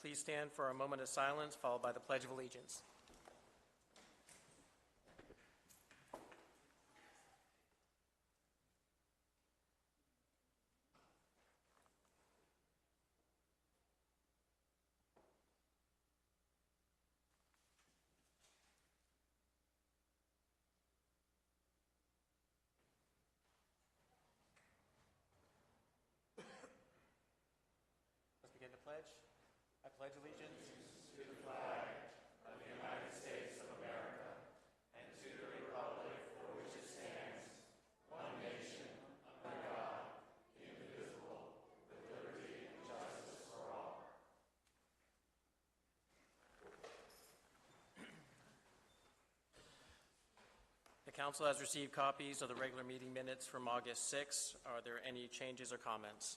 Please stand for a moment of silence, followed by the Pledge of Allegiance. Let's begin the pledge. I pledge allegiance to the flag of the United States of America and to the republic for which it stands, one nation, under God, indivisible, with liberty and justice for all. The council has received copies of the regular meeting minutes from August 6. Are there any changes or comments?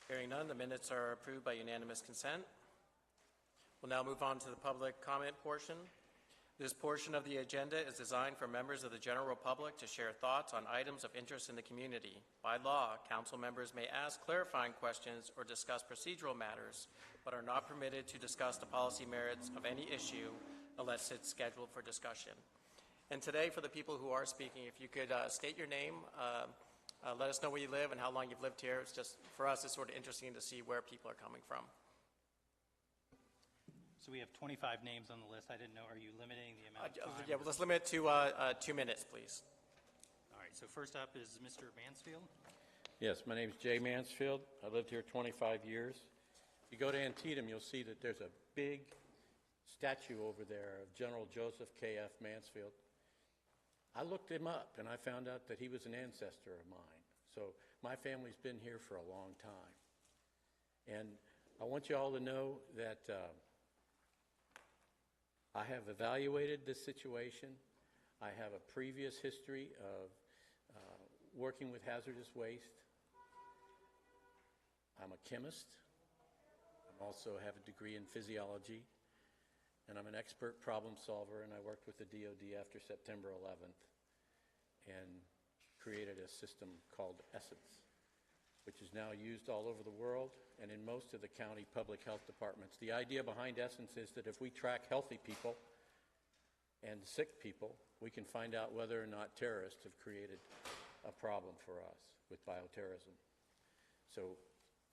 Hearing none, the minutes are approved by unanimous consent. We'll now move on to the public comment portion. This portion of the agenda is designed for members of the general public to share thoughts on items of interest in the community. By law, council members may ask clarifying questions or discuss procedural matters, but are not permitted to discuss the policy merits of any issue unless it's scheduled for discussion. And today, for the people who are speaking, if you could state your name, let us know where you live and how long you've lived here. It's just, for us, it's sort of interesting to see where people are coming from. So we have 25 names on the list. I didn't know, are you limiting the amount of time? Yeah, well, let's limit it to 2 minutes, please. All right, so first up is Mr. Mansfield. Yes, my name is Jay Mansfield. I lived here 25 years. If you go to Antietam, you'll see that there's a big statue over there of General Joseph K.F. Mansfield. I looked him up, and I found out that he was an ancestor of mine. So my family's been here for a long time. And I want you all to know that I have evaluated this situation. I have a previous history of working with hazardous waste. I'm a chemist. I also have a degree in physiology. And I'm an expert problem solver, and I worked with the DOD after September 11th and created a system called Essence, which is now used all over the world and in most of the county public health departments. The idea behind Essence is that if we track healthy people and sick people, we can find out whether or not terrorists have created a problem for us with bioterrorism. So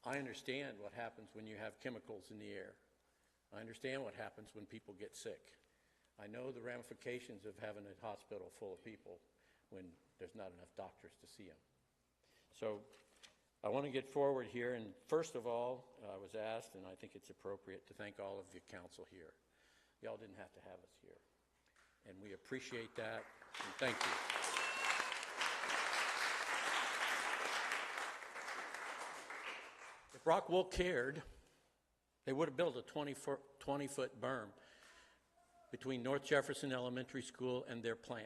I understand what happens when you have chemicals in the air. I understand what happens when people get sick. I know the ramifications of having a hospital full of people when there's not enough doctors to see them. So I want to get forward here, and first of all, I was asked, and I think it's appropriate, to thank all of the council here. Y'all didn't have to have us here, and we appreciate that, and thank you. If Rockwool cared, they would have built a 20-foot berm between North Jefferson Elementary School and their plant.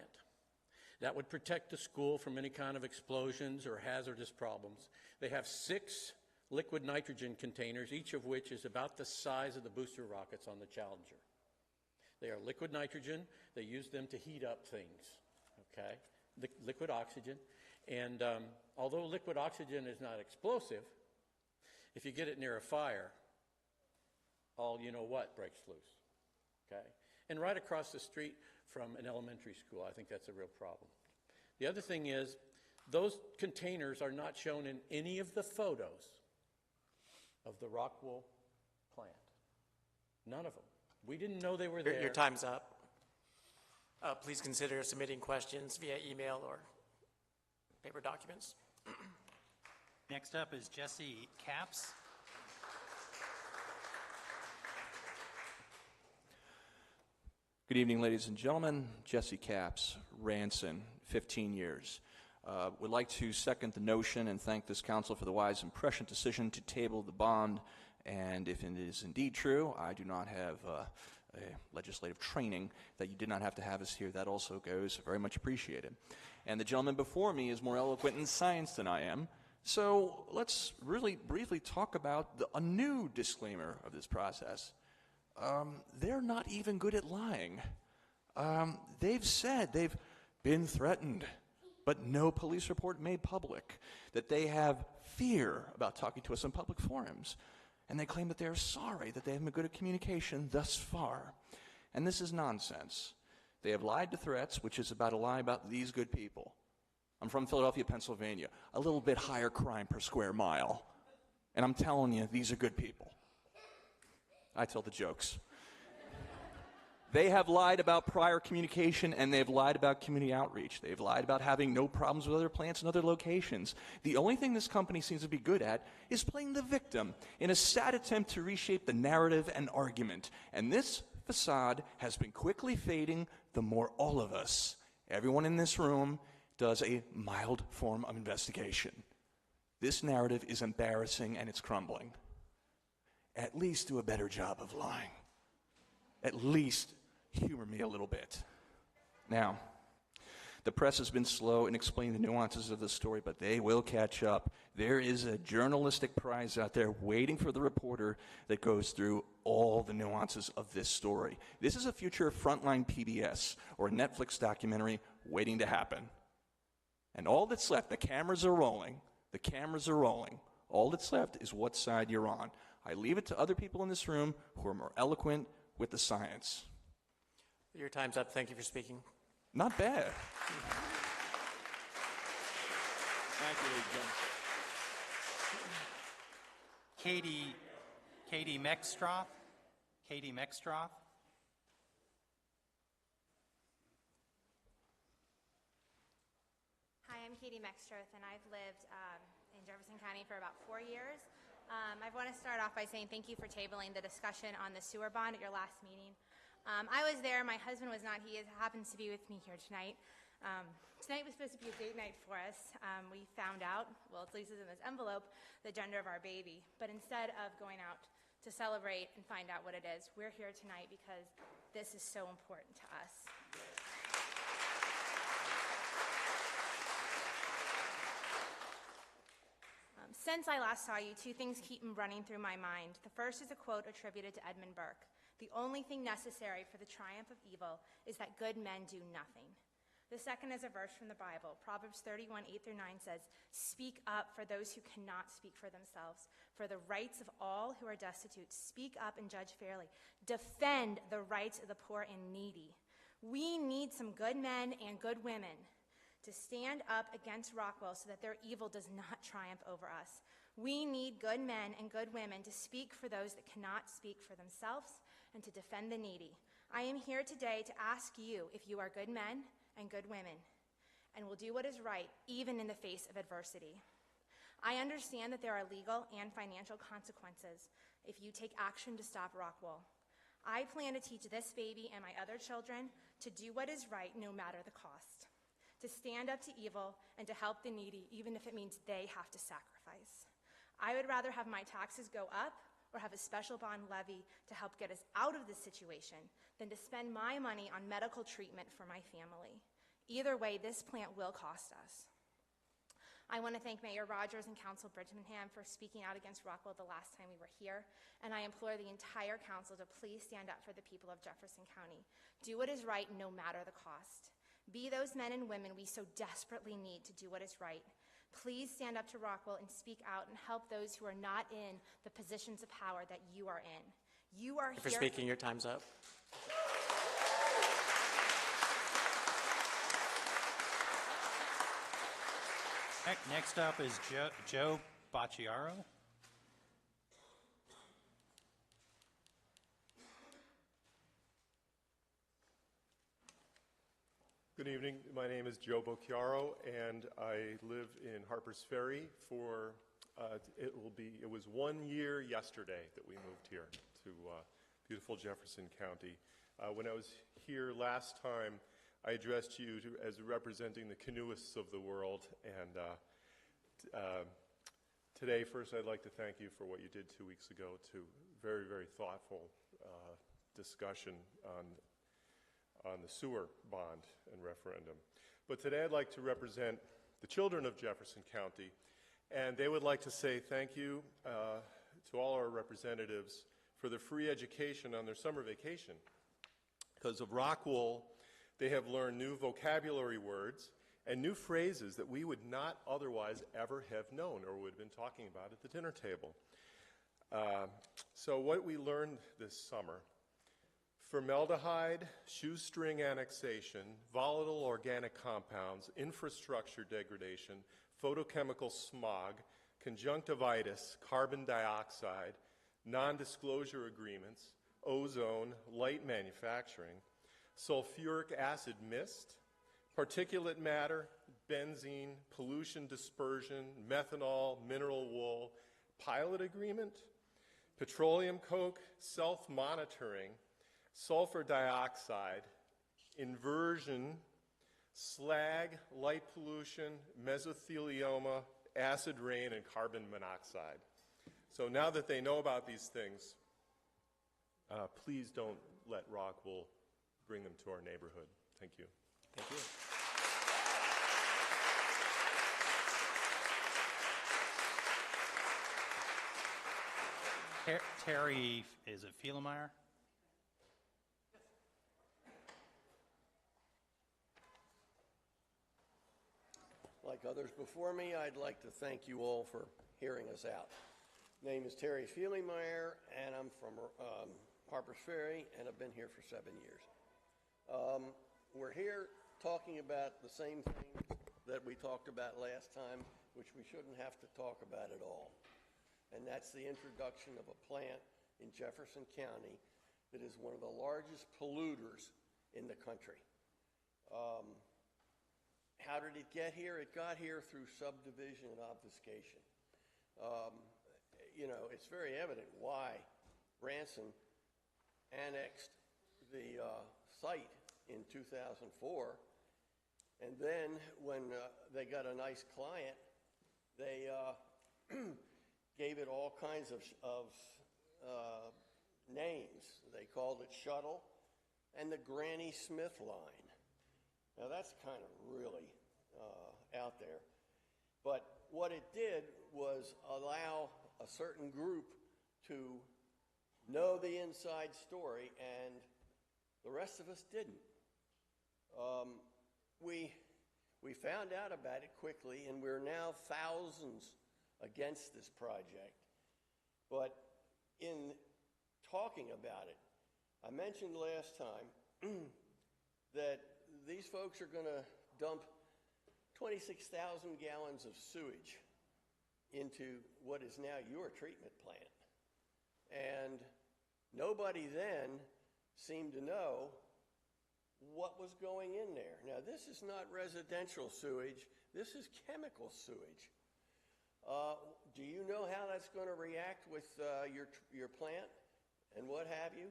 That would protect the school from any kind of explosions or hazardous problems. They have 6 liquid nitrogen containers, each of which is about the size of the booster rockets on the Challenger. They are liquid nitrogen. They use them to heat up things, okay? Liquid oxygen. And although liquid oxygen is not explosive, if you get it near a fire, all you know what breaks loose, okay? And right across the street from an elementary school, I think that's a real problem. The other thing is, those containers are not shown in any of the photos of the Rockwool plant. None of them. We didn't know they were there. Your time's up. Please consider submitting questions via email or paper documents. Next up is Jesse Capps. Good evening, ladies and gentlemen. Jesse Capps, Ranson, 15 years. Would like to second the notion and thank this council for the wise and prescient decision to table the bond. And if it is indeed true, I do not have a legislative training that you did not have to have us here. That also goes very much appreciated. And the gentleman before me is more eloquent in science than I am. So let's really briefly talk about a new disclaimer of this process. They're not even good at lying. They've said they've been threatened, but no police report made public, that they have fear about talking to us in public forums. and they claim that they're sorry that they haven't been good at communication thus far. And this is nonsense. They have lied to threats, which is about a lie about these good people. I'm from Philadelphia, Pennsylvania, a little bit higher crime per square mile. And I'm telling you, these are good people. I tell the jokes. They have lied about prior communication, and they've lied about community outreach. They've lied about having no problems with other plants in other locations. The only thing this company seems to be good at is playing the victim in a sad attempt to reshape the narrative and argument. And this facade has been quickly fading the more all of us, everyone in this room, does a mild form of investigation. This narrative is embarrassing and it's crumbling. At least do a better job of lying. At least humor me a little bit. Now, the press has been slow in explaining the nuances of the story, but they will catch up. There is a journalistic prize out there waiting for the reporter that goes through all the nuances of this story. This is a future Frontline PBS or a Netflix documentary waiting to happen. And all that's left, the cameras are rolling. The cameras are rolling. All that's left is what side you're on. I leave it to other people in this room who are more eloquent with the science. Your time's up. Thank you for speaking. Not bad. Thank you, Jim. Katie Meckstroth. Katie Meckstroth. Hi, I'm Katie Meckstroth, and I've lived in Jefferson County for about 4 years. I want to start off by saying thank you for tabling the discussion on the sewer bond at your last meeting. I was there. My husband was not. He happens to be with me here tonight. Tonight was supposed to be a date night for us. We found out, well, at least it's in this envelope, the gender of our baby. But instead of going out to celebrate and find out what it is, we're here tonight because this is so important to us. Since I last saw you, two things keep running through my mind. The first is a quote attributed to Edmund Burke. The only thing necessary for the triumph of evil is that good men do nothing. The second is a verse from the Bible. Proverbs 31, 8-9 says, "Speak up for those who cannot speak for themselves. For the rights of all who are destitute, speak up and judge fairly. Defend the rights of the poor and needy." We need some good men and good women to stand up against Rockwell so that their evil does not triumph over us. We need good men and good women to speak for those that cannot speak for themselves and to defend the needy. I am here today to ask you if you are good men and good women and will do what is right even in the face of adversity. I understand that there are legal and financial consequences if you take action to stop Rockwell. I plan to teach this baby and my other children to do what is right no matter the cost, to stand up to evil and to help the needy even if it means they have to sacrifice. I would rather have my taxes go up or have a special bond levy to help get us out of this situation than to spend my money on medical treatment for my family. Either way, this plant will cost us. I want to thank Mayor Rogers and Council Bridgman for speaking out against Rockwell the last time we were here, and I implore the entire council to please stand up for the people of Jefferson County. Do what is right no matter the cost. Be those men and women we so desperately need to do what is right. Please stand up to Rockwell and speak out and help those who are not in the positions of power that you are in. You are Thank you here. for speaking. Your time's up. Next up is Joe Bacciaro. Good evening. My name is Joe Bocchiaro, and I live in Harpers Ferry for, it was 1 year yesterday that we moved here to beautiful Jefferson County. When I was here last time, I addressed you as representing the canoeists of the world, and today, first I'd like to thank you for what you did 2 weeks ago to very, very thoughtful discussion on the sewer bond and referendum. But today I'd like to represent the children of Jefferson County, and they would like to say thank you to all our representatives for the free education on their summer vacation. Because of Rockwool, they have learned new vocabulary words and new phrases that we would not otherwise ever have known or would have been talking about at the dinner table. So what we learned this summer: formaldehyde, shoestring annexation, volatile organic compounds, infrastructure degradation, photochemical smog, conjunctivitis, carbon dioxide, non-disclosure agreements, ozone, light manufacturing, sulfuric acid mist, particulate matter, benzene, pollution dispersion, methanol, mineral wool, pilot agreement, petroleum coke, self-monitoring, sulfur dioxide, inversion, slag, light pollution, mesothelioma, acid rain, and carbon monoxide. So now that they know about these things, please don't let Rockwool bring them to our neighborhood. Thank you. Thank you. Terry, is it Fielmeyer? Like others before me, I'd like to thank you all for hearing us out. Name is Terry Fielmeyer, and I'm from Harpers Ferry, and I've been here for 7 years. We're here talking about the same things that we talked about last time, which we shouldn't have to talk about at all. And that's the introduction of a plant in Jefferson County that is one of the largest polluters in the country. How did it get here? It got here through subdivision and obfuscation. You know, it's very evident why Ranson annexed the site in 2004, and then when they got a nice client, they gave it all kinds of names. They called it Shuttle and the Granny Smith line. Now that's kind of really out there. But what it did was allow a certain group to know the inside story, and the rest of us didn't. We found out about it quickly, and we're now thousands against this project. But in talking about it, I mentioned last time that these folks are going to dump 26,000 gallons of sewage into what is now your treatment plant. And nobody then seemed to know what was going in there. Now, this is not residential sewage. This is chemical sewage. Do you know how that's going to react with your plant and what have you?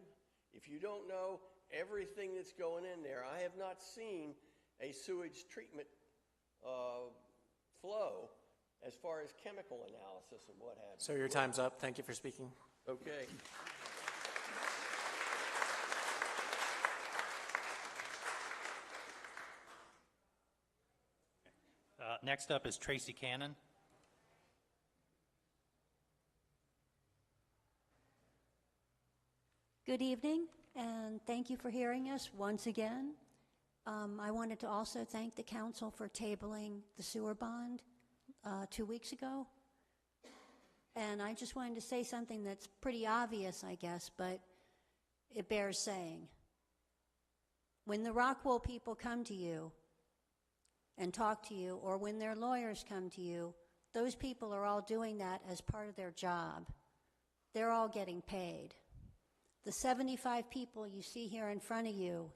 If you don't know everything that's going in there, I have not seen a sewage treatment flow as far as chemical analysis and what have you. So your time's up. Thank you for speaking. Okay. Next up is Tracy Cannon. Good evening, and thank you for hearing us once again. I wanted to also thank the council for tabling the sewer bond 2 weeks ago. And I just wanted to say something that's pretty obvious, I guess, but it bears saying. When the Rockwool people come to you and talk to you, or when their lawyers come to you, those people are all doing that as part of their job. They're all getting paid. The 75 people you see here in front of you,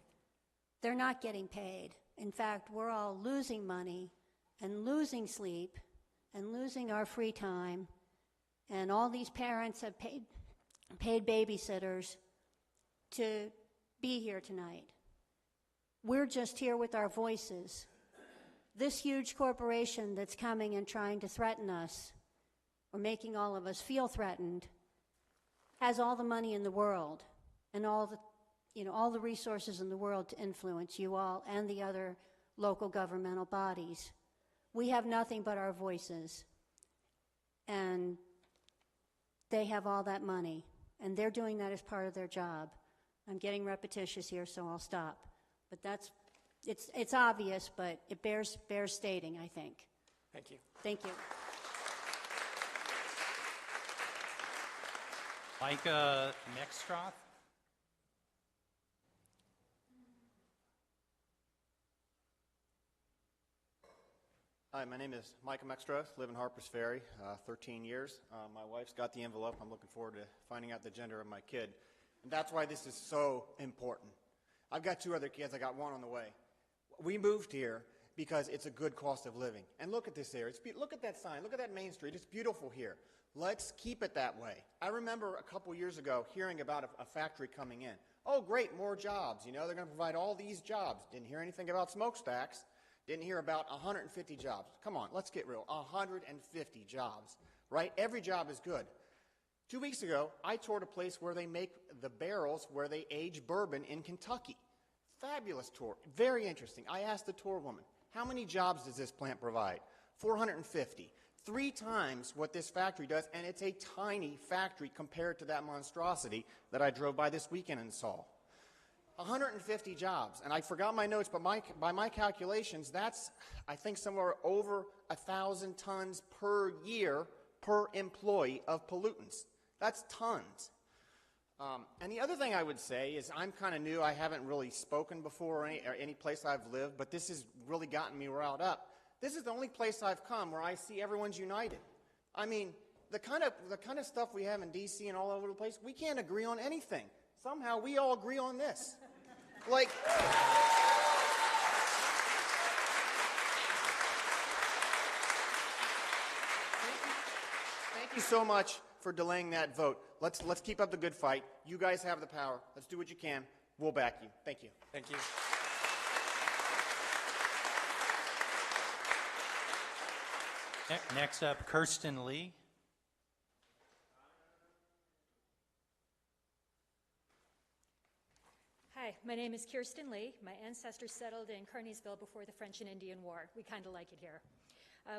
they're not getting paid. In fact, we're all losing money and losing sleep and losing our free time, and all these parents have paid babysitters to be here tonight. We're just here with our voices. This huge corporation that's coming and trying to threaten us, or making all of us feel threatened, has all the money in the world and all the resources in the world to influence you all and the other local governmental bodies. We have nothing but our voices, and they have all that money, and they're doing that as part of their job. I'm getting repetitious here, so I'll stop. But it's obvious, but it bears stating, I think. Thank you. Thank you. Micah Mextroth? Hi, my name is Micah Mextroth, live in Harpers Ferry, 13 years. My wife's got the envelope. I'm looking forward to finding out the gender of my kid. And that's why this is so important. I've got 2 other kids. I got 1 on the way. We moved here because it's a good cost of living. And look at this area. Look at that sign. Look at that Main Street. It's beautiful here. Let's keep it that way. I remember a couple years ago hearing about a factory coming in. Oh, great, more jobs. You know, they're going to provide all these jobs. Didn't hear anything about smokestacks. Didn't hear about 150 jobs. Come on, let's get real. 150 jobs, right? Every job is good. 2 weeks ago, I toured a place where they make the barrels where they age bourbon in Kentucky. Fabulous tour. Very interesting. I asked the tour woman, how many jobs does this plant provide? 450. 3 times what this factory does, and it's a tiny factory compared to that monstrosity that I drove by this weekend and saw. 150 jobs, and I forgot my notes, but by my calculations, that's, I think, somewhere over 1,000 tons per year per employee of pollutants. That's tons. And the other thing I would say is I'm kind of new. I haven't really spoken before or any place I've lived, but this has really gotten me riled up. This is the only place I've come where I see everyone's united. I mean, the kind of stuff we have in D.C. and all over the place, we can't agree on anything. Somehow we all agree on this. Like, thank you so much for delaying that vote. Let's keep up the good fight. You guys have the power. Let's do what you can. We'll back you. Thank you. Thank you. Next up, Kirsten Lee. Hi, my name is Kirsten Lee. My ancestors settled in Kearneysville before the French and Indian War. We kind of like it here.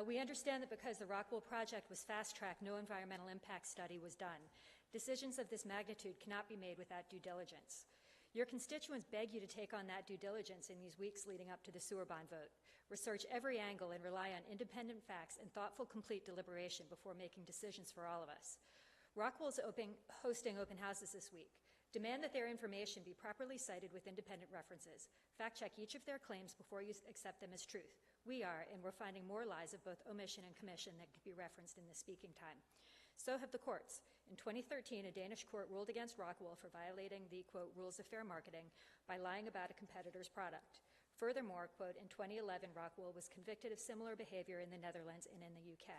We understand that because the Rockwool project was fast-tracked, no environmental impact study was done. Decisions of this magnitude cannot be made without due diligence. Your constituents beg you to take on that due diligence in these weeks leading up to the sewer bond vote. Research every angle and rely on independent facts and thoughtful, complete deliberation before making decisions for all of us. Rockwool is hosting open houses this week. Demand that their information be properly cited with independent references. Fact-check each of their claims before you accept them as truth. We are, and we're finding more lies of both omission and commission that could be referenced in this speaking time. So have the courts. In 2013, a Danish court ruled against Rockwool for violating the, quote, rules of fair marketing by lying about a competitor's product. Furthermore, quote, in 2011, Rockwool was convicted of similar behavior in the Netherlands and in the UK.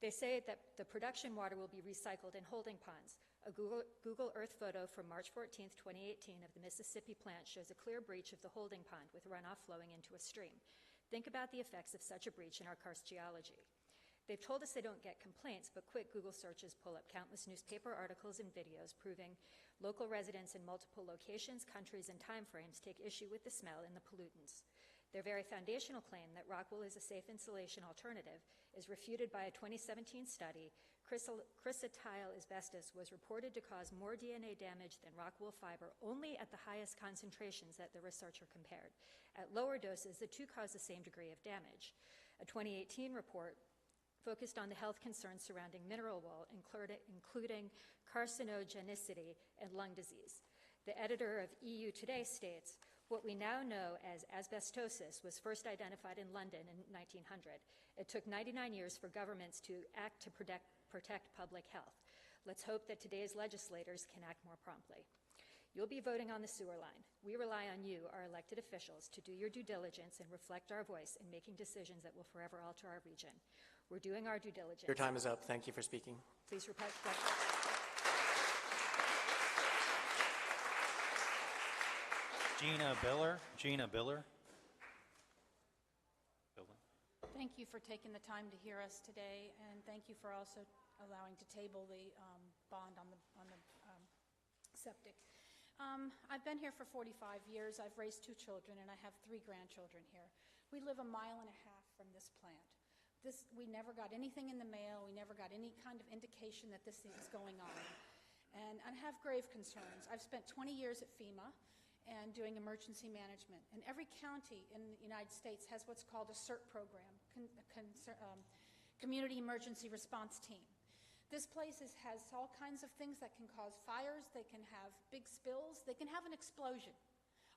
They say that the production water will be recycled in holding ponds. A Google Earth photo from March 14, 2018 of the Mississippi plant shows a clear breach of the holding pond with runoff flowing into a stream. Think about the effects of such a breach in our karst geology. They've told us they don't get complaints, but quick Google searches pull up countless newspaper articles and videos proving local residents in multiple locations, countries, and timeframes take issue with the smell and the pollutants. Their very foundational claim that Rockwool is a safe insulation alternative is refuted by a 2017 study. Chrysotile asbestos was reported to cause more DNA damage than Rockwool fiber only at the highest concentrations that the researcher compared. At lower doses, the two cause the same degree of damage. A 2018 report focused on the health concerns surrounding mineral wool, including carcinogenicity and lung disease. The editor of EU Today states, what we now know as asbestosis was first identified in London in 1900. It took 99 years for governments to act to protect public health. Let's hope that today's legislators can act more promptly. You'll be voting on the sewer line. We rely on you, our elected officials, to do your due diligence and reflect our voice in making decisions that will forever alter our region. We're doing our due diligence. Your time is up. Thank you for speaking. Please repeat. Gina Biller. Gina Biller. Thank you for taking the time to hear us today, and thank you for also allowing to table the bond on the septic. I've been here for 45 years. I've raised 2 children, and I have 3 grandchildren here. We live a mile and a half from this plant. We never got anything in the mail. We never got any kind of indication that this thing is going on. And I have grave concerns. I've spent 20 years at FEMA and doing emergency management. And every county in the United States has what's called a CERT program, Community Emergency Response Team. This place has all kinds of things that can cause fires, they can have big spills, they can have an explosion.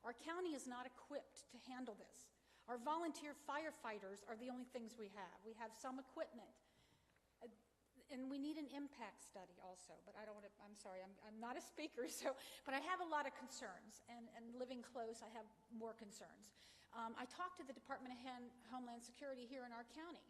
Our county is not equipped to handle this. Our volunteer firefighters are the only things we have. We have some equipment. And we need an impact study also, but I don't want to, I'm sorry, I'm not a speaker, but I have a lot of concerns, and living close, I have more concerns. I talked to the Department of Homeland Security here in our county,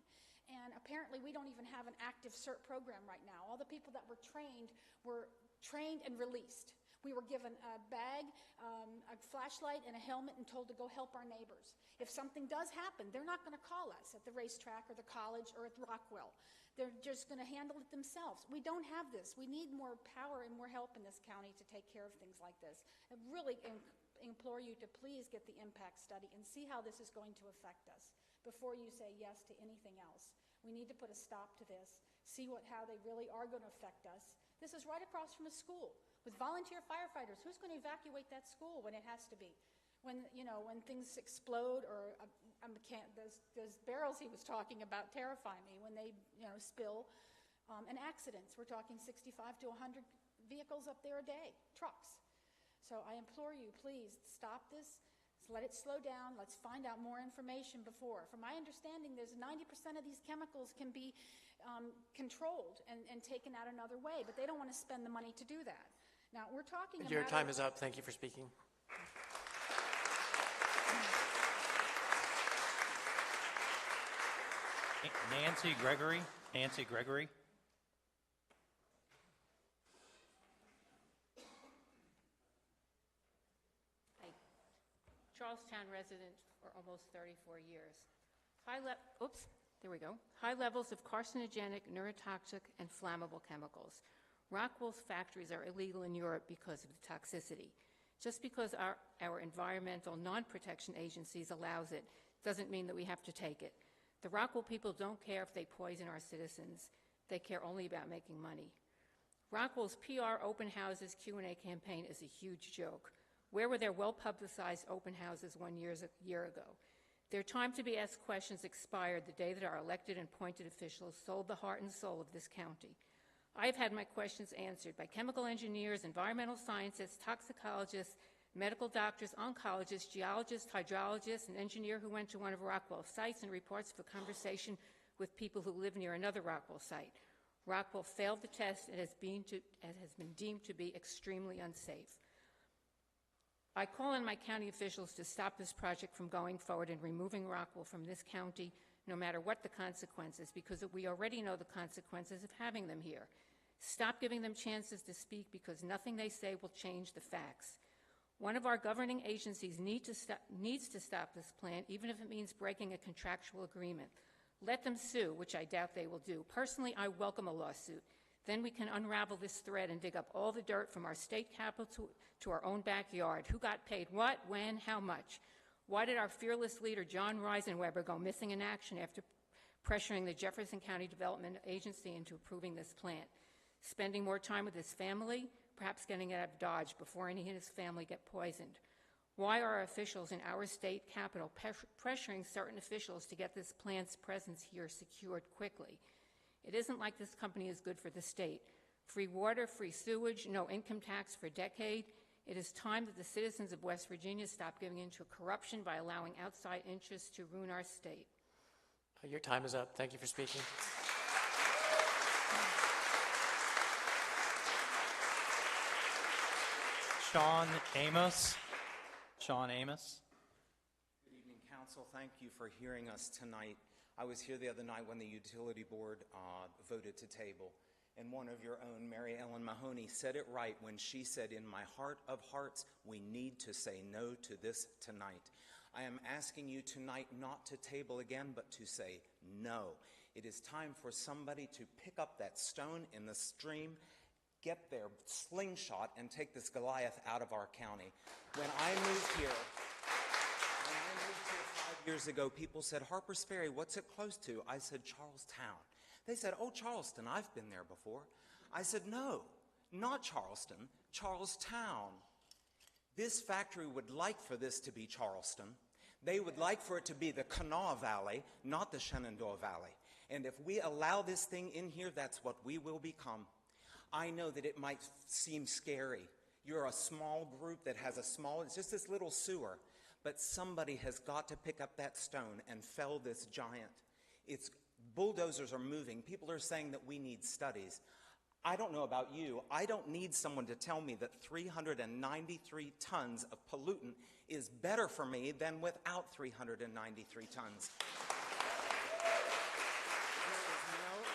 and apparently we don't even have an active CERT program right now. All the people that were trained and released. We were given a bag, a flashlight, and a helmet and told to go help our neighbors. If something does happen, they're not going to call us at the racetrack or the college or at Rockwell. They're just going to handle it themselves. We don't have this. We need more power and more help in this county to take care of things like this. I really implore you to please get the impact study and see how this is going to affect us before you say yes to anything else. We need to put a stop to this, see how they really are going to affect us. This is right across from a school with volunteer firefighters. Who's going to evacuate that school when it has to be? When things explode, or those barrels he was talking about terrify me when they spill, and accidents. We're talking 65 to 100 vehicles up there a day, trucks. So I implore you, please stop this. Let it slow down. Let's find out more information before. From my understanding, there's 90% of these chemicals can be controlled and taken out another way, but they don't want to spend the money to do that. Now, we're talking about... Your time is up. Thank you for speaking. Nancy Gregory. Nancy Gregory. Charlestown resident for almost 34 years. High levels of carcinogenic, neurotoxic, and flammable chemicals. Rockwell's factories are illegal in Europe because of the toxicity. Just because our environmental non-protection agencies allows it doesn't mean that we have to take it. The Rockwell people don't care if they poison our citizens. They care only about making money. Rockwell's PR open houses Q&A campaign is a huge joke. Where were their well-publicized open houses 1 year ago? Their time to be asked questions expired the day that our elected and appointed officials sold the heart and soul of this county. I've had my questions answered by chemical engineers, environmental scientists, toxicologists, medical doctors, oncologists, geologists, hydrologists, an engineer who went to one of Rockwell's sites and reports of a conversation with people who live near another Rockwell site. Rockwell failed the test and has been deemed to be extremely unsafe. I call on my county officials to stop this project from going forward and removing Rockwell from this county, no matter what the consequences, because we already know the consequences of having them here. Stop giving them chances to speak, because nothing they say will change the facts. One of our governing agencies needs to stop this plan, even if it means breaking a contractual agreement. Let them sue, which I doubt they will do. Personally, I welcome a lawsuit. Then we can unravel this thread and dig up all the dirt from our state capitol to our own backyard. Who got paid what, when, how much? Why did our fearless leader, John Reisenweber, go missing in action after pressuring the Jefferson County Development Agency into approving this plant? Spending more time with his family, perhaps getting out of Dodge before any of his family get poisoned. Why are officials in our state capital pressuring certain officials to get this plant's presence here secured quickly? It isn't like this company is good for the state. Free water, free sewage, no income tax for a decade. It is time that the citizens of West Virginia stop giving in to corruption by allowing outside interests to ruin our state. Your time is up. Thank you for speaking. Sean Amos. Sean Amos. Good evening, Council. Thank you for hearing us tonight. I was here the other night when the Utility Board voted to table, and one of your own, Mary Ellen Mahoney, said it right when she said, in my heart of hearts, we need to say no to this tonight. I am asking you tonight not to table again, but to say no. It is time for somebody to pick up that stone in the stream, get their slingshot, and take this Goliath out of our county. When I moved here 5 years ago, people said, Harpers Ferry, what's it close to? I said, Charlestown. They said, oh, Charleston, I've been there before. I said, no, not Charleston, Charlestown. This factory would like for this to be Charleston. They would like for it to be the Kanawha Valley, not the Shenandoah Valley. And if we allow this thing in here, that's what we will become. I know that it might seem scary. You're a small group that has it's just this little sewer. But somebody has got to pick up that stone and fell this giant. Bulldozers are moving. People are saying that we need studies. I don't know about you. I don't need someone to tell me that 393 tons of pollutant is better for me than without 393 tons.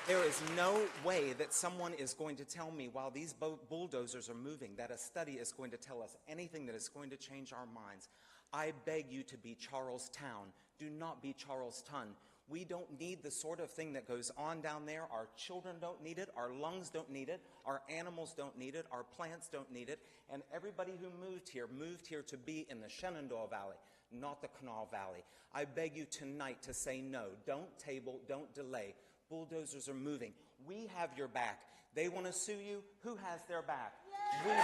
There is no way that someone is going to tell me while these bulldozers are moving that a study is going to tell us anything that is going to change our minds. I beg you to be Charlestown. Do not be Charleston. We don't need the sort of thing that goes on down there. Our children don't need it. Our lungs don't need it. Our animals don't need it. Our plants don't need it. And everybody who moved here to be in the Shenandoah Valley, not the Kanawha Valley. I beg you tonight to say no. Don't table. Don't delay. Bulldozers are moving. We have your back. They want to sue you. Who has their back? We do.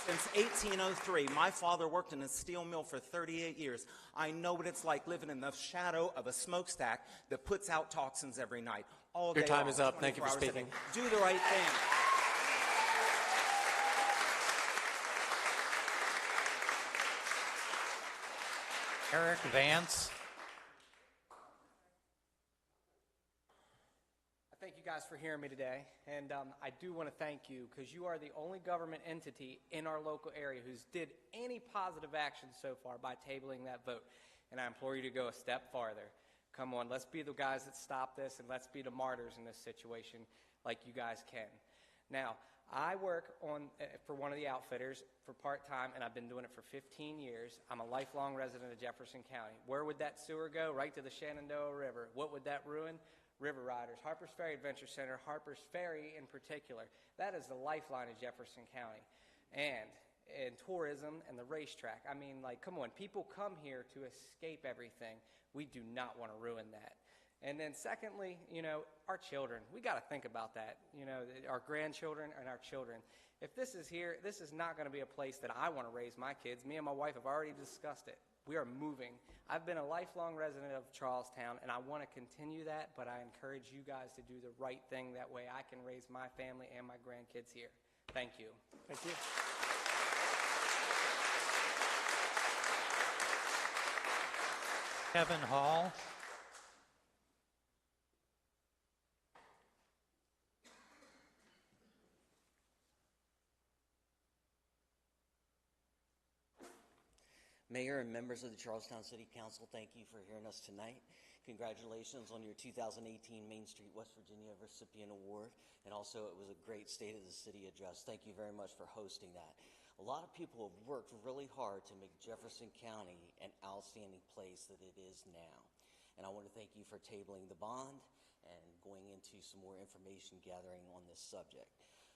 Since 1803. My father worked in a steel mill for 38 years. I know what it's like living in the shadow of a smokestack that puts out toxins every night. All day Your time long, is up. Thank you for 24 hours a day. speaking. Do the right thing. Eric Vance. Thank you guys for hearing me today, and I do want to thank you because you are the only government entity in our local area who's did any positive action so far by tabling that vote, and I implore you to go a step farther. Come on, let's be the guys that stop this, and let's be the martyrs in this situation like you guys can. Now, I work for one of the outfitters for part-time, and I've been doing it for 15 years. I'm a lifelong resident of Jefferson County. Where would that sewer go? Right to the Shenandoah River. What would that ruin? River Riders, Harpers Ferry Adventure Center, Harpers Ferry in particular. That is the lifeline of Jefferson County. And tourism and the racetrack. I mean, like, come on, people come here to escape everything. We do not want to ruin that. And then secondly, our children. We got to think about that. Our grandchildren and our children. If this is here, this is not going to be a place that I want to raise my kids. Me and my wife have already discussed it. We are moving. I've been a lifelong resident of Charlestown, and I want to continue that, but I encourage you guys to do the right thing. That way I can raise my family and my grandkids here. Thank you. Thank you. Kevin Hall. Mayor and members of the Charlestown City Council, thank you for hearing us tonight. Congratulations on your 2018 Main Street, West Virginia recipient award, and also it was a great State of the City address. Thank you very much for hosting that. A lot of people have worked really hard to make Jefferson County an outstanding place that it is now. And I want to thank you for tabling the bond and going into some more information gathering on this subject.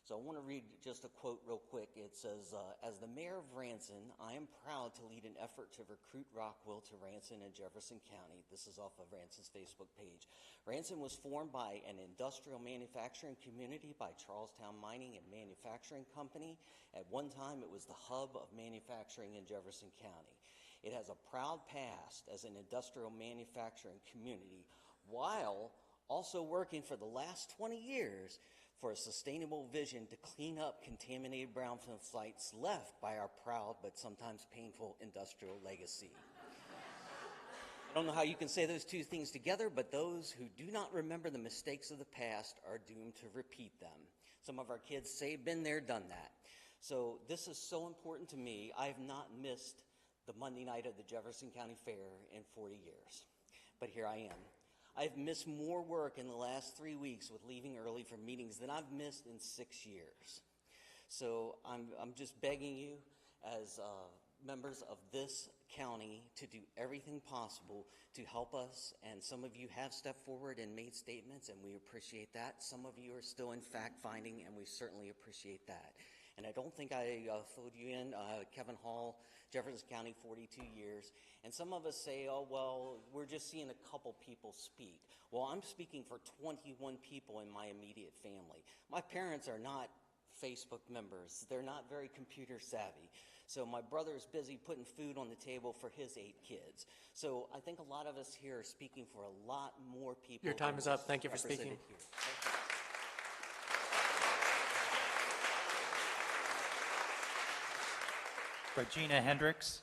So I want to read just a quote real quick. It says, as the mayor of Ranson, I am proud to lead an effort to recruit Rockwell to Ranson and Jefferson County. This is off of Ranson's Facebook page. Ranson was formed by an industrial manufacturing community by Charlestown Mining and Manufacturing Company. At one time, it was the hub of manufacturing in Jefferson County. It has a proud past as an industrial manufacturing community, while also working for the last 20 years for a sustainable vision to clean up contaminated brownfield sites left by our proud but sometimes painful industrial legacy. I don't know how you can say those two things together, but those who do not remember the mistakes of the past are doomed to repeat them. Some of our kids say, been there, done that. So this is so important to me. I have not missed the Monday night of the Jefferson County Fair in 40 years, but here I am. I've missed more work in the last 3 weeks with leaving early for meetings than I've missed in 6 years. So I'm just begging you as members of this county to do everything possible to help us. And some of you have stepped forward and made statements, and we appreciate that. Some of you are still in fact-finding, and we certainly appreciate that. And I don't think I filled you in, Kevin Hall, Jefferson County, 42 years. And some of us say, oh, well, we're just seeing a couple people speak. Well, I'm speaking for 21 people in my immediate family. My parents are not Facebook members. They're not very computer savvy. So my brother is busy putting food on the table for his 8 kids. So I think a lot of us here are speaking for a lot more people. Your time than is up. what's Thank you for speaking. represented here. Thank you. Regina Hendricks.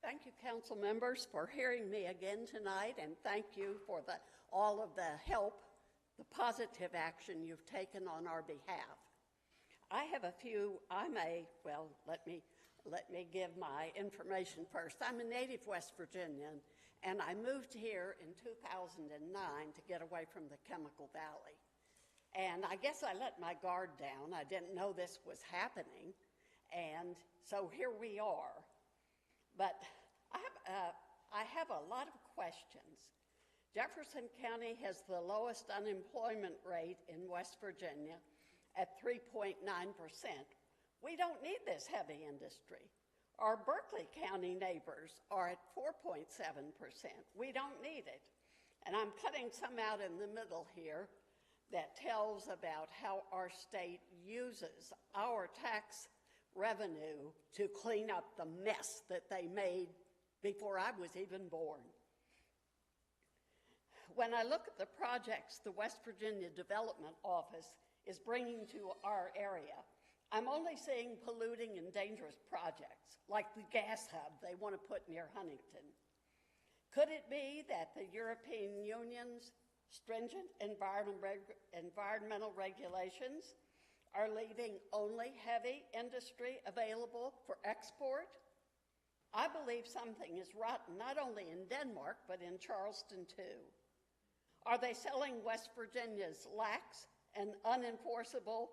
Thank you, council members, for hearing me again tonight, and thank you for all of the help, the positive action you've taken on our behalf. I have a few, let me give my information first. I'm a native West Virginian, and I moved here in 2009 to get away from the Chemical Valley. And I guess I let my guard down. I didn't know this was happening, and so here we are. But I have a lot of questions. Jefferson County has the lowest unemployment rate in West Virginia at 3.9%. We don't need this heavy industry. Our Berkeley County neighbors are at 4.7%. We don't need it. And I'm cutting some out in the middle here that tells about how our state uses our tax revenue to clean up the mess that they made before I was even born. When I look at the projects the West Virginia Development Office is bringing to our area, I'm only seeing polluting and dangerous projects, like the gas hub they want to put near Huntington. Could it be that the European Union's stringent environmental regulations are leaving only heavy industry available for export? I believe something is rotten not only in Denmark, but in Charleston too. Are they selling West Virginia's lax and unenforceable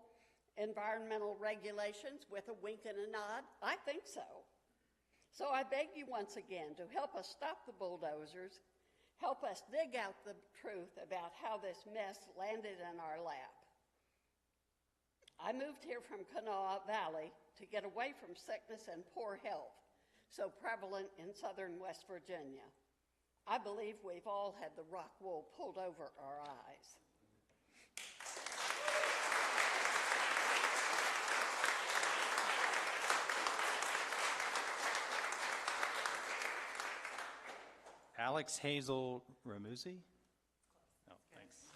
environmental regulations with a wink and a nod? I think so. So I beg you once again to help us stop the bulldozers, help us dig out the truth about how this mess landed in our lap. I moved here from Kanawha Valley to get away from sickness and poor health, so prevalent in southern West Virginia. I believe we've all had the rock wool pulled over our eyes. Alex Hazel Ramuzi. Oh, thanks.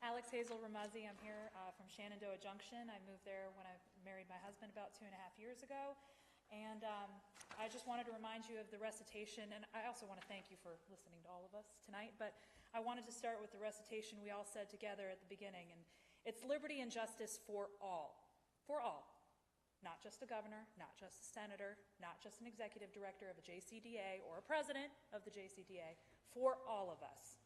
Alex Hazel Ramuzzi. I'm here from Shenandoah Junction. I moved there when I married my husband about 2.5 years ago. And I just wanted to remind you of the recitation, and I also want to thank you for listening to all of us tonight, but I wanted to start with the recitation we all said together at the beginning, and it's liberty and justice for all. For all. Not just a governor, not just a senator, not just an executive director of a JCDA or a president of the JCDA, for all of us.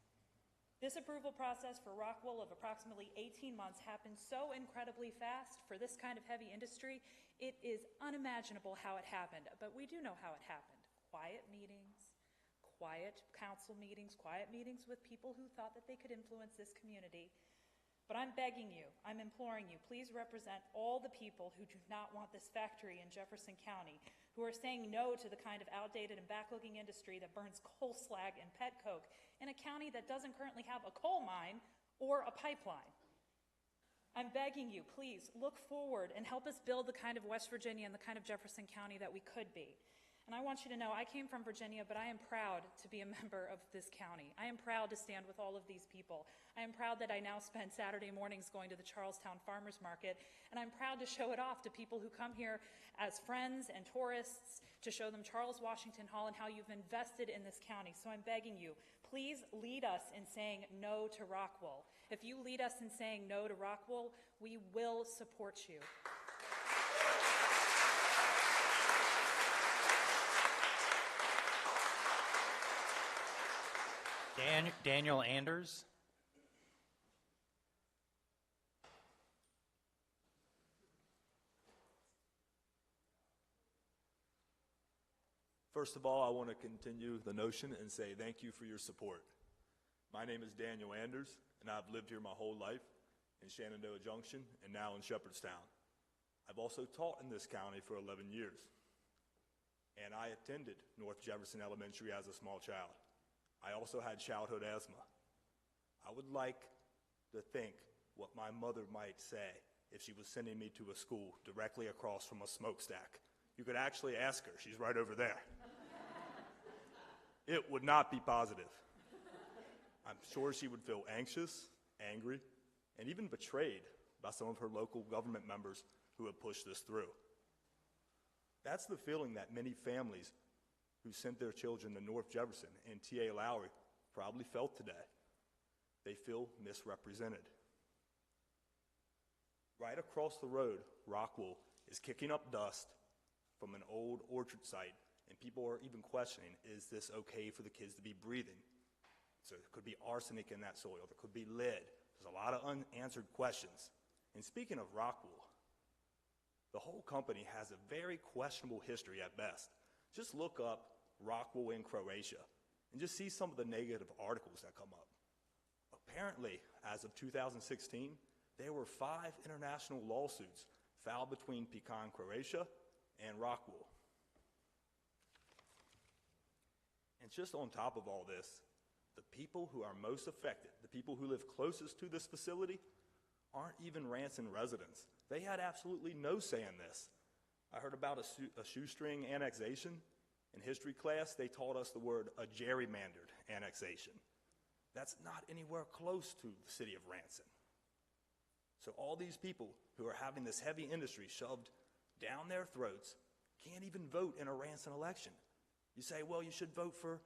This approval process for Rockwool of approximately 18 months happened so incredibly fast for this kind of heavy industry, it is unimaginable how it happened, but we do know how it happened. Quiet meetings, quiet council meetings, quiet meetings with people who thought that they could influence this community. But I'm begging you, I'm imploring you, please represent all the people who do not want this factory in Jefferson County, who are saying no to the kind of outdated and backlooking industry that burns coal slag and pet coke in a county that doesn't currently have a coal mine or a pipeline. I'm begging you, please look forward and help us build the kind of West Virginia and the kind of Jefferson County that we could be. And I want you to know, I came from Virginia, but I am proud to be a member of this county. I am proud to stand with all of these people. I am proud that I now spend Saturday mornings going to the Charlestown Farmers Market, and I'm proud to show it off to people who come here as friends and tourists, to show them Charles Washington Hall and how you've invested in this county. So I'm begging you, please lead us in saying no to Rockwool. If you lead us in saying no to Rockwool, we will support you. Daniel Anders. First of all, I want to continue the notion and say thank you for your support. My name is Daniel Anders, and I've lived here my whole life in Shenandoah Junction and now in Shepherdstown. I've also taught in this county for 11 years, and I attended North Jefferson Elementary as a small child. I also had childhood asthma. I would like to think what my mother might say if she was sending me to a school directly across from a smokestack. You could actually ask her. She's right over there. It would not be positive. I'm sure she would feel anxious, angry, and even betrayed by some of her local government members who have pushed this through. That's the feeling that many families who sent their children to North Jefferson and T.A. Lowry probably felt today. They feel misrepresented. Right across the road, Rockwool is kicking up dust from an old orchard site, and people are even questioning, is this okay for the kids to be breathing? So there could be arsenic in that soil. There could be lead. There's a lot of unanswered questions. And speaking of Rockwool, the whole company has a very questionable history at best. Just look up Rockwool in Croatia and just see some of the negative articles that come up. Apparently, as of 2016, there were 5 international lawsuits filed between Pecan, Croatia and Rockwool. And just on top of all this, the people who are most affected, the people who live closest to this facility, aren't even Ranson residents. They had absolutely no say in this. I heard about a shoestring annexation. In history class, they taught us the word a gerrymandered annexation. That's not anywhere close to the city of Ranson. So all these people who are having this heavy industry shoved down their throats can't even vote in a Ranson election. You say, well, you should vote for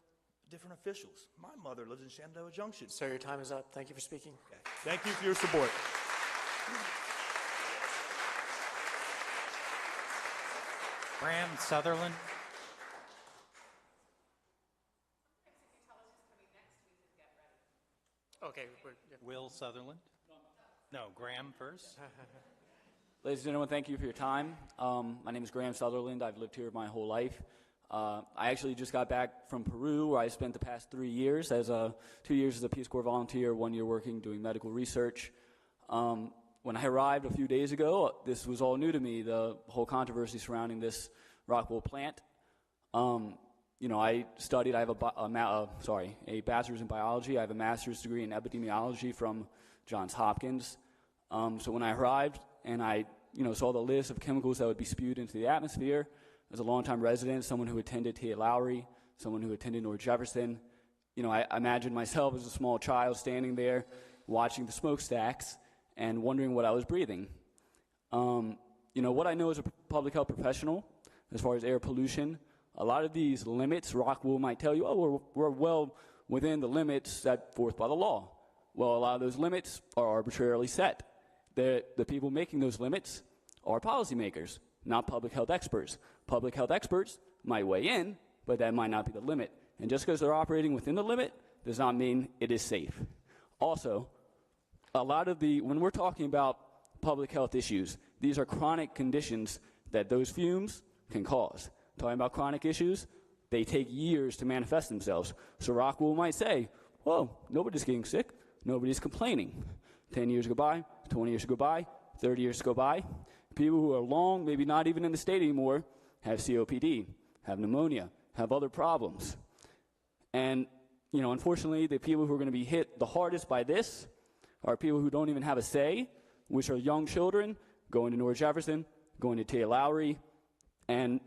different officials. My mother lives in Shenandoah Junction. Sir, your time is up. Thank you for speaking. Okay. Thank you for your support. Graham Sutherland. Okay. Will Sutherland. No, Graham first. Ladies and gentlemen, thank you for your time. My name is Graham Sutherland. I've lived here my whole life. I actually just got back from Peru, where I spent the past 3 years, 2 years as a Peace Corps volunteer, 1 year working doing medical research. When I arrived a few days ago, this was all new to me, the whole controversy surrounding this Rockwool plant. I studied, I have a bachelor's in biology. I have a master's degree in epidemiology from Johns Hopkins. So when I arrived and I saw the list of chemicals that would be spewed into the atmosphere, as a longtime resident, someone who attended T.A. Lowry, someone who attended North Jefferson, I imagined myself as a small child standing there watching the smokestacks and wondering what I was breathing. What I know as a public health professional, as far as air pollution, a lot of these limits, Rockwool might tell you, we're well within the limits set forth by the law. Well, a lot of those limits are arbitrarily set. The people making those limits are policymakers, not public health experts. Public health experts might weigh in, but that might not be the limit. And just because they're operating within the limit does not mean it is safe. Also, when we're talking about public health issues, these are chronic conditions that those fumes can cause. Talking about chronic issues, they take years to manifest themselves. So Rockwool might say, whoa, nobody's getting sick, nobody's complaining. 10 years go by, 20 years go by, 30 years go by. People who are long, maybe not even in the state anymore, have COPD, have pneumonia, have other problems. And, unfortunately, the people who are going to be hit the hardest by this are people who don't even have a say, which are young children going to North Jefferson, going to T.A. Lowry. And,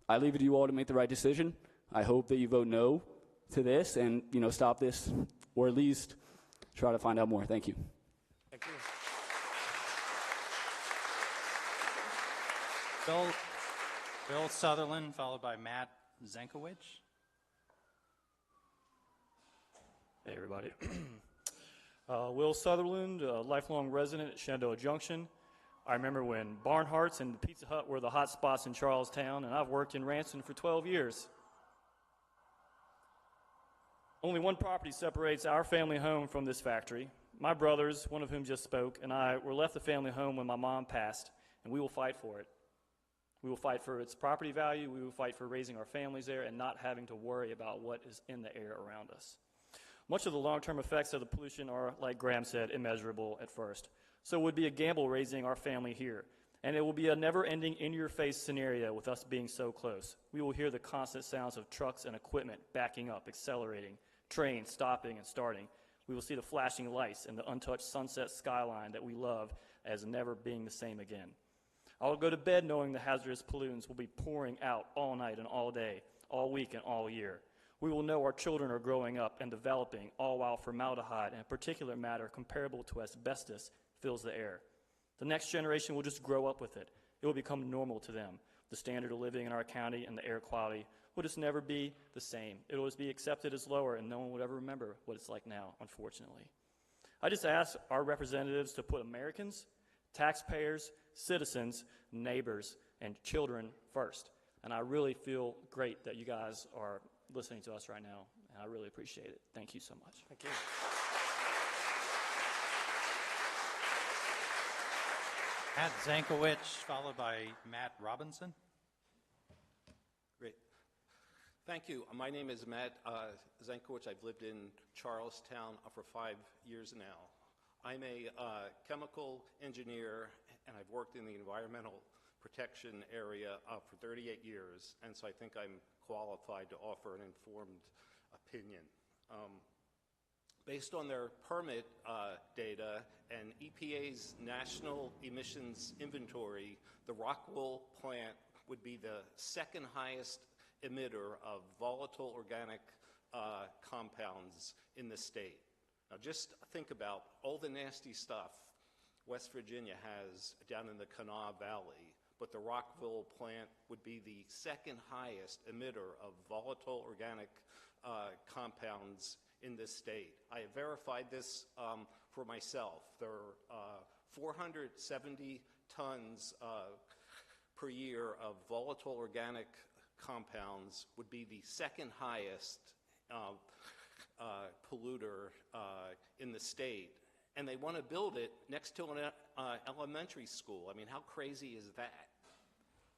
I leave it to you all to make the right decision. I hope that you vote no to this and, stop this, or at least try to find out more. Thank you. Thank you. Bill Sutherland, followed by Matt Zenkowicz. Hey, everybody. Will Sutherland, a lifelong resident at Shenandoah Junction. I remember when Barnhart's and Pizza Hut were the hot spots in Charlestown, and I've worked in Ranson for 12 years. Only one property separates our family home from this factory. My brothers, one of whom just spoke, and I were left the family home when my mom passed, and we will fight for it. We will fight for its property value. We will fight for raising our families there and not having to worry about what is in the air around us. Much of the long-term effects of the pollution are, like Graham said, immeasurable at first. So it would be a gamble raising our family here. And it will be a never-ending, in-your-face scenario with us being so close. We will hear the constant sounds of trucks and equipment backing up, accelerating, trains stopping and starting. We will see the flashing lights and the untouched sunset skyline that we love as never being the same again. I will go to bed knowing the hazardous pollutants will be pouring out all night and all day, all week and all year. We will know our children are growing up and developing, all while formaldehyde and a particulate matter comparable to asbestos fills the air. The next generation will just grow up with it. It will become normal to them. The standard of living in our county and the air quality will just never be the same. It will always be accepted as lower, and no one would ever remember what it's like now, unfortunately. I just ask our representatives to put Americans, taxpayers, citizens, neighbors, and children first. And I really feel great that you guys are listening to us right now, and I really appreciate it. Thank you so much. Thank you. Matt Zankowicz, followed by Matt Robinson. Great. Thank you. My name is Matt Zankowicz. I've lived in Charlestown for 5 years now. I'm a chemical engineer, and I've worked in the environmental protection area for 38 years, and so I think I'm qualified to offer an informed opinion. Based on their permit data and EPA's national emissions inventory, the Rockwool plant would be the second highest emitter of volatile organic compounds in the state. Now just think about all the nasty stuff West Virginia has down in the Kanawha Valley, but the Rockwool plant would be the second highest emitter of volatile organic compounds in this state. I have verified this for myself. There are 470 tons per year of volatile organic compounds would be the second highest polluter in the state. And they want to build it next to an elementary school. I mean, how crazy is that?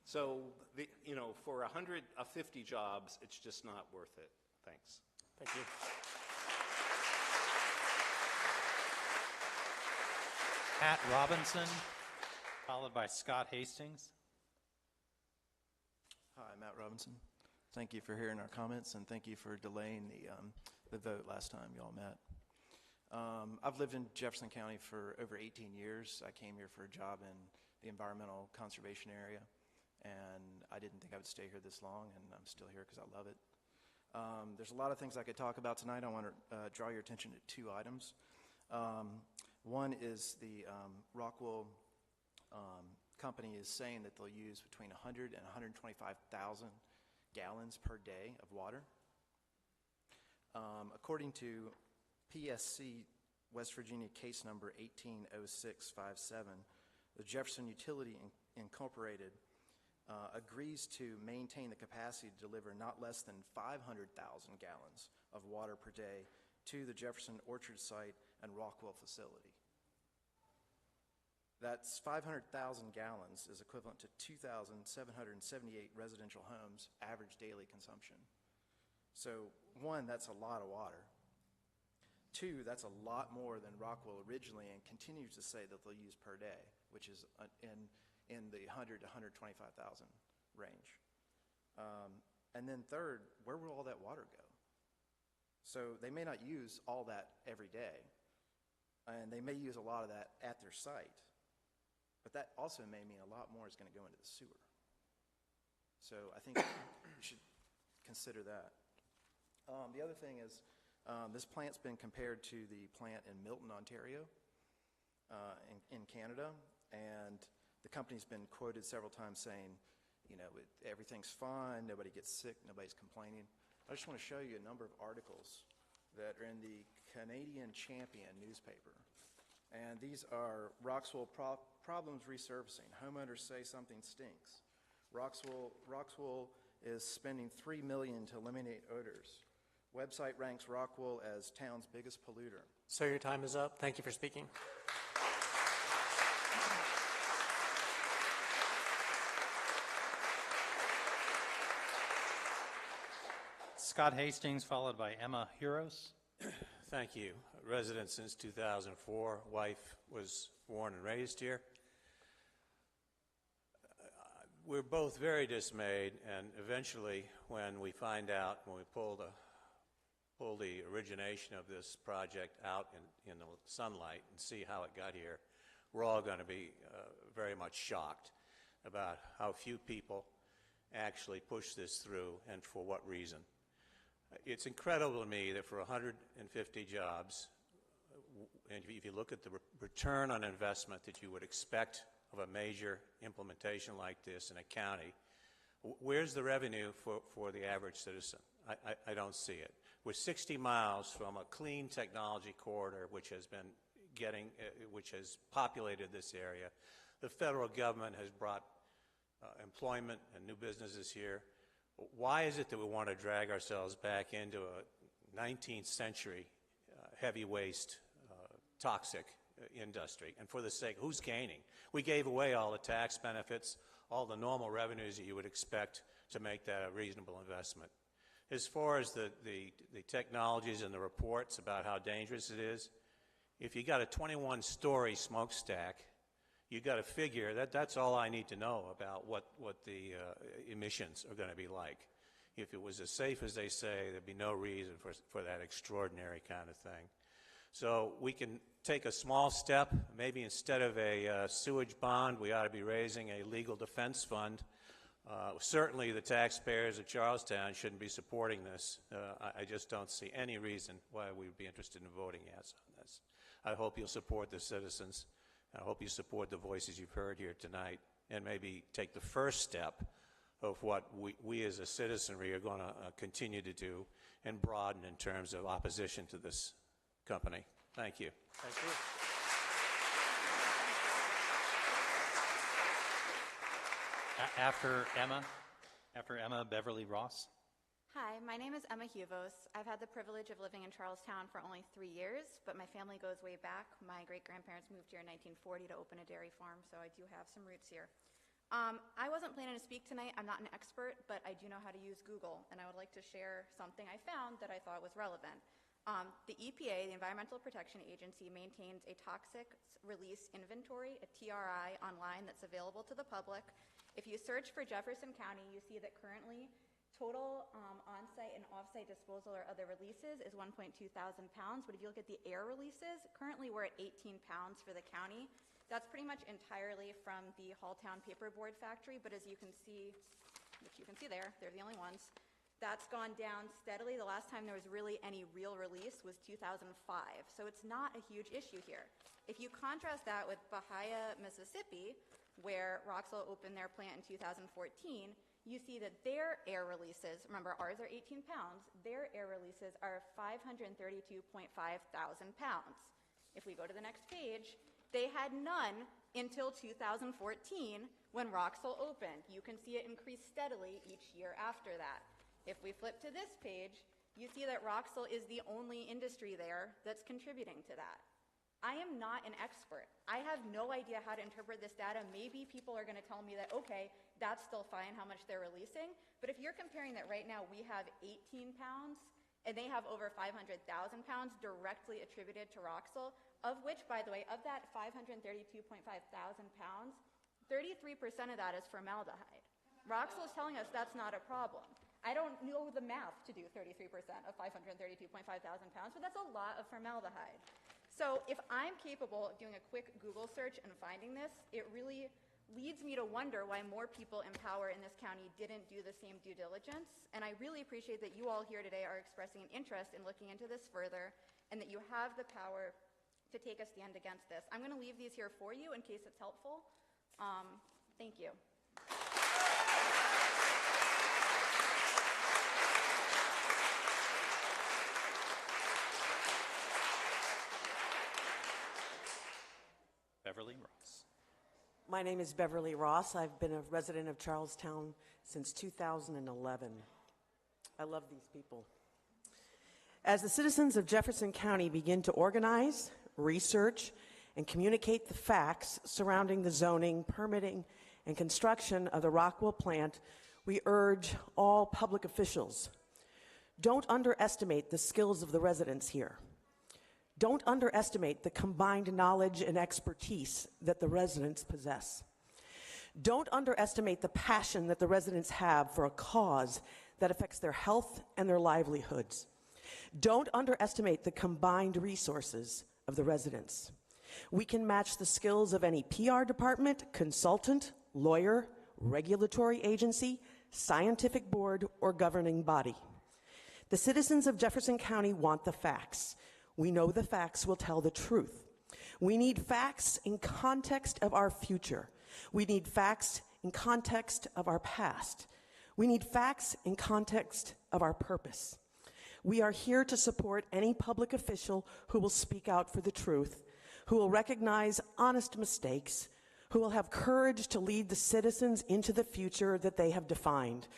So, for 150 jobs, it's just not worth it. Thanks. Thank you. Pat Robinson, followed by Scott Hastings. Hi, Matt Robinson. Thank you for hearing our comments, and thank you for delaying the vote last time y'all met. I've lived in Jefferson County for over 18 years. I came here for a job in the environmental conservation area, and I didn't think I would stay here this long, and I'm still here because I love it. There's a lot of things I could talk about tonight. I want to draw your attention to two items. One is the Rockwool company is saying that they'll use between 100 and 125,000 gallons per day of water. According to PSC West Virginia case number 180657, the Jefferson Utility Incorporated agrees to maintain the capacity to deliver not less than 500,000 gallons of water per day to the Jefferson Orchard site and Rockwool facility. That's 500,000 gallons is equivalent to 2,778 residential homes' average daily consumption. So, one, that's a lot of water. Two, that's a lot more than Rockwool originally and continues to say that they'll use per day, which is in the 100 to 125,000 range. And then third, where will all that water go? So they may not use all that every day, and they may use a lot of that at their site, but that also may mean a lot more is going to go into the sewer. So I think we should consider that. The other thing is, this plant's been compared to the plant in Milton, Ontario, in Canada, and the company's been quoted several times saying, everything's fine, nobody gets sick, nobody's complaining. I just want to show you a number of articles that are in the Canadian Champion newspaper. And these are Rockwool problems resurfacing. Homeowners say something stinks. Rockwool is spending $3 million to eliminate odors. Website ranks Rockwool as town's biggest polluter. Sir, your time is up. Thank you for speaking. Scott Hastings, followed by Emma Huros. Thank you. Resident since 2004. Wife was born and raised here. We're both very dismayed, and eventually when we find out, when we pull the pull the origination of this project out in the sunlight and see how it got here, we're all going to be very much shocked about how few people actually push this through and for what reason. It's incredible to me that for 150 jobs, and if you look at the return on investment that you would expect of a major implementation like this in a county, where's the revenue for the average citizen? I don't see it. We're 60 miles from a clean technology corridor which has been which has populated this area. The federal government has brought employment and new businesses here. Why is it that we want to drag ourselves back into a 19th century heavy waste, toxic industry? And for the sake, who's gaining? We gave away all the tax benefits, all the normal revenues that you would expect to make that a reasonable investment. As far as the technologies and the reports about how dangerous it is, if you got a 21-story smokestack, you got to figure that's all I need to know about what the emissions are going to be like. If it was as safe as they say, there'd be no reason for that extraordinary kind of thing. So we can take a small step. Maybe instead of a sewage bond, we ought to be raising a legal defense fund. Certainly the taxpayers of Charlestown shouldn't be supporting this. I just don't see any reason why we would be interested in voting yes on this. I hope you'll support the citizens. I hope you support the voices you've heard here tonight and maybe take the first step of what we as a citizenry are going to continue to do and broaden in terms of opposition to this company. Thank you. Thank you. After Emma, Beverly Ross. Hi, my name is Emma Huvos. I've had the privilege of living in Charlestown for only 3 years, but my family goes way back. My great-grandparents moved here in 1940 to open a dairy farm, so I do have some roots here. I wasn't planning to speak tonight. I'm not an expert, but I do know how to use Google, and I would like to share something I found that I thought was relevant. The EPA, the Environmental Protection Agency, maintains a toxic release inventory, a TRI, online that's available to the public. If you search for Jefferson County, you see that currently total on-site and off-site disposal or other releases is 1.2 thousand pounds, but if you look at the air releases, currently we're at 18 pounds for the county. That's pretty much entirely from the Halltown paperboard factory, but as you can see, which you can see there, they're the only ones, that's gone down steadily. The last time there was really any real release was 2005, so it's not a huge issue here. If you contrast that with Bahia, Mississippi, where Roxel opened their plant in 2014, you see that their air releases, remember ours are 18 pounds, their air releases are 532.5 thousand pounds. If we go to the next page, they had none until 2014 when Roxel opened. You can see it increase steadily each year after that. If we flip to this page, you see that Roxel is the only industry there that's contributing to that. I am not an expert. I have no idea how to interpret this data. Maybe people are going to tell me that, okay, that's still fine how much they're releasing. But if you're comparing that right now we have 18 pounds and they have over 500,000 pounds directly attributed to Roxel, of which, by the way, of that 532.5 thousand pounds, 33% of that is formaldehyde. Roxel is telling us that's not a problem. I don't know the math to do 33% of 532.5 thousand pounds, but that's a lot of formaldehyde. So if I'm capable of doing a quick Google search and finding this, it really leads me to wonder why more people in power in this county didn't do the same due diligence. And I really appreciate that you all here today are expressing an interest in looking into this further and that you have the power to take a stand against this. I'm going to leave these here for you in case it's helpful. Thank you. Beverly Ross. My name is Beverly Ross. I've been a resident of Charlestown since 2011. I love these people. As the citizens of Jefferson County begin to organize, research, and communicate the facts surrounding the zoning, permitting, and construction of the Rockwell plant, we urge all public officials, don't underestimate the skills of the residents here. Don't underestimate the combined knowledge and expertise that the residents possess. Don't underestimate the passion that the residents have for a cause that affects their health and their livelihoods. Don't underestimate the combined resources of the residents. We can match the skills of any PR department, consultant, lawyer, regulatory agency, scientific board, or governing body. The citizens of Jefferson County want the facts. We know the facts will tell the truth. We need facts in context of our future. We need facts in context of our past. We need facts in context of our purpose. We are here to support any public official who will speak out for the truth, who will recognize honest mistakes, who will have courage to lead the citizens into the future that they have defined,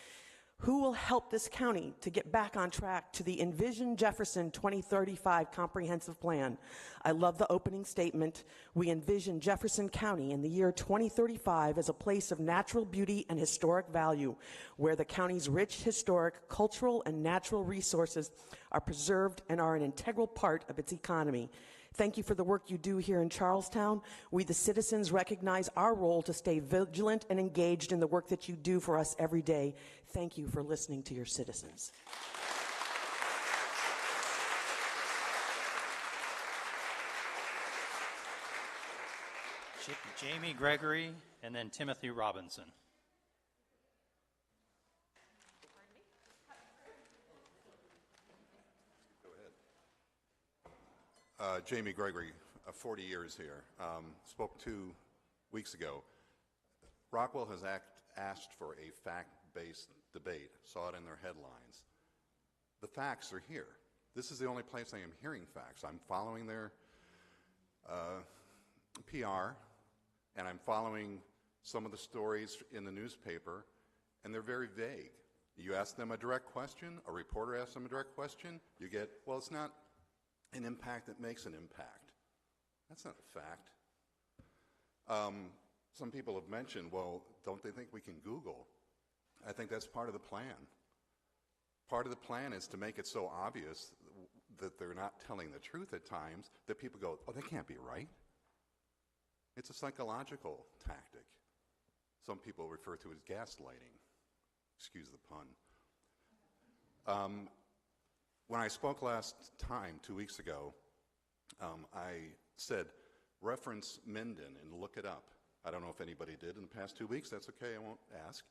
who will help this county to get back on track to the Envision Jefferson 2035 comprehensive plan. I love the opening statement. We envision Jefferson County in the year 2035 as a place of natural beauty and historic value, where the county's rich historic, cultural, and natural resources are preserved and are an integral part of its economy. Thank you for the work you do here in Charlestown. We, the citizens, recognize our role to stay vigilant and engaged in the work that you do for us every day. Thank you for listening to your citizens. Jamie Gregory, and then Timothy Robinson. Jamie Gregory, 40 years here. Spoke 2 weeks ago. Rockwell has asked for a fact-based debate. Saw it in their headlines. The facts are here. This is the only place I am hearing facts. I'm following their PR, and I'm following some of the stories in the newspaper, and they're very vague. You ask them a direct question, a reporter asks them a direct question, you get, well, it's not an impact that makes an impact. That's not a fact. Some people have mentioned, well, don't they think we can Google? I think that's part of the plan. Part of the plan is to make it so obvious that they're not telling the truth at times that people go, oh, that can't be right. It's a psychological tactic. Some people refer to it as gaslighting. Excuse the pun. When I spoke last time, 2 weeks ago, I said, reference Minden and look it up. I don't know if anybody did in the past 2 weeks. That's okay, I won't ask.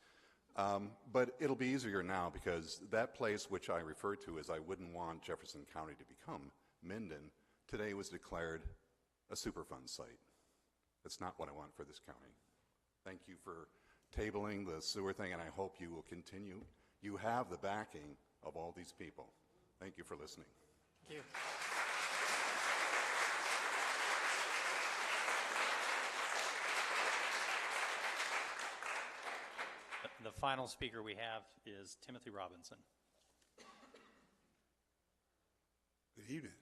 But it'll be easier now because that place which I referred to as I wouldn't want Jefferson County to become, Minden, today was declared a Superfund site. That's not what I want for this county. Thank you for tabling the sewer thing, and I hope you will continue. You have the backing of all these people. Thank you for listening. Thank you. The final speaker we have is Timothy Robinson. Good evening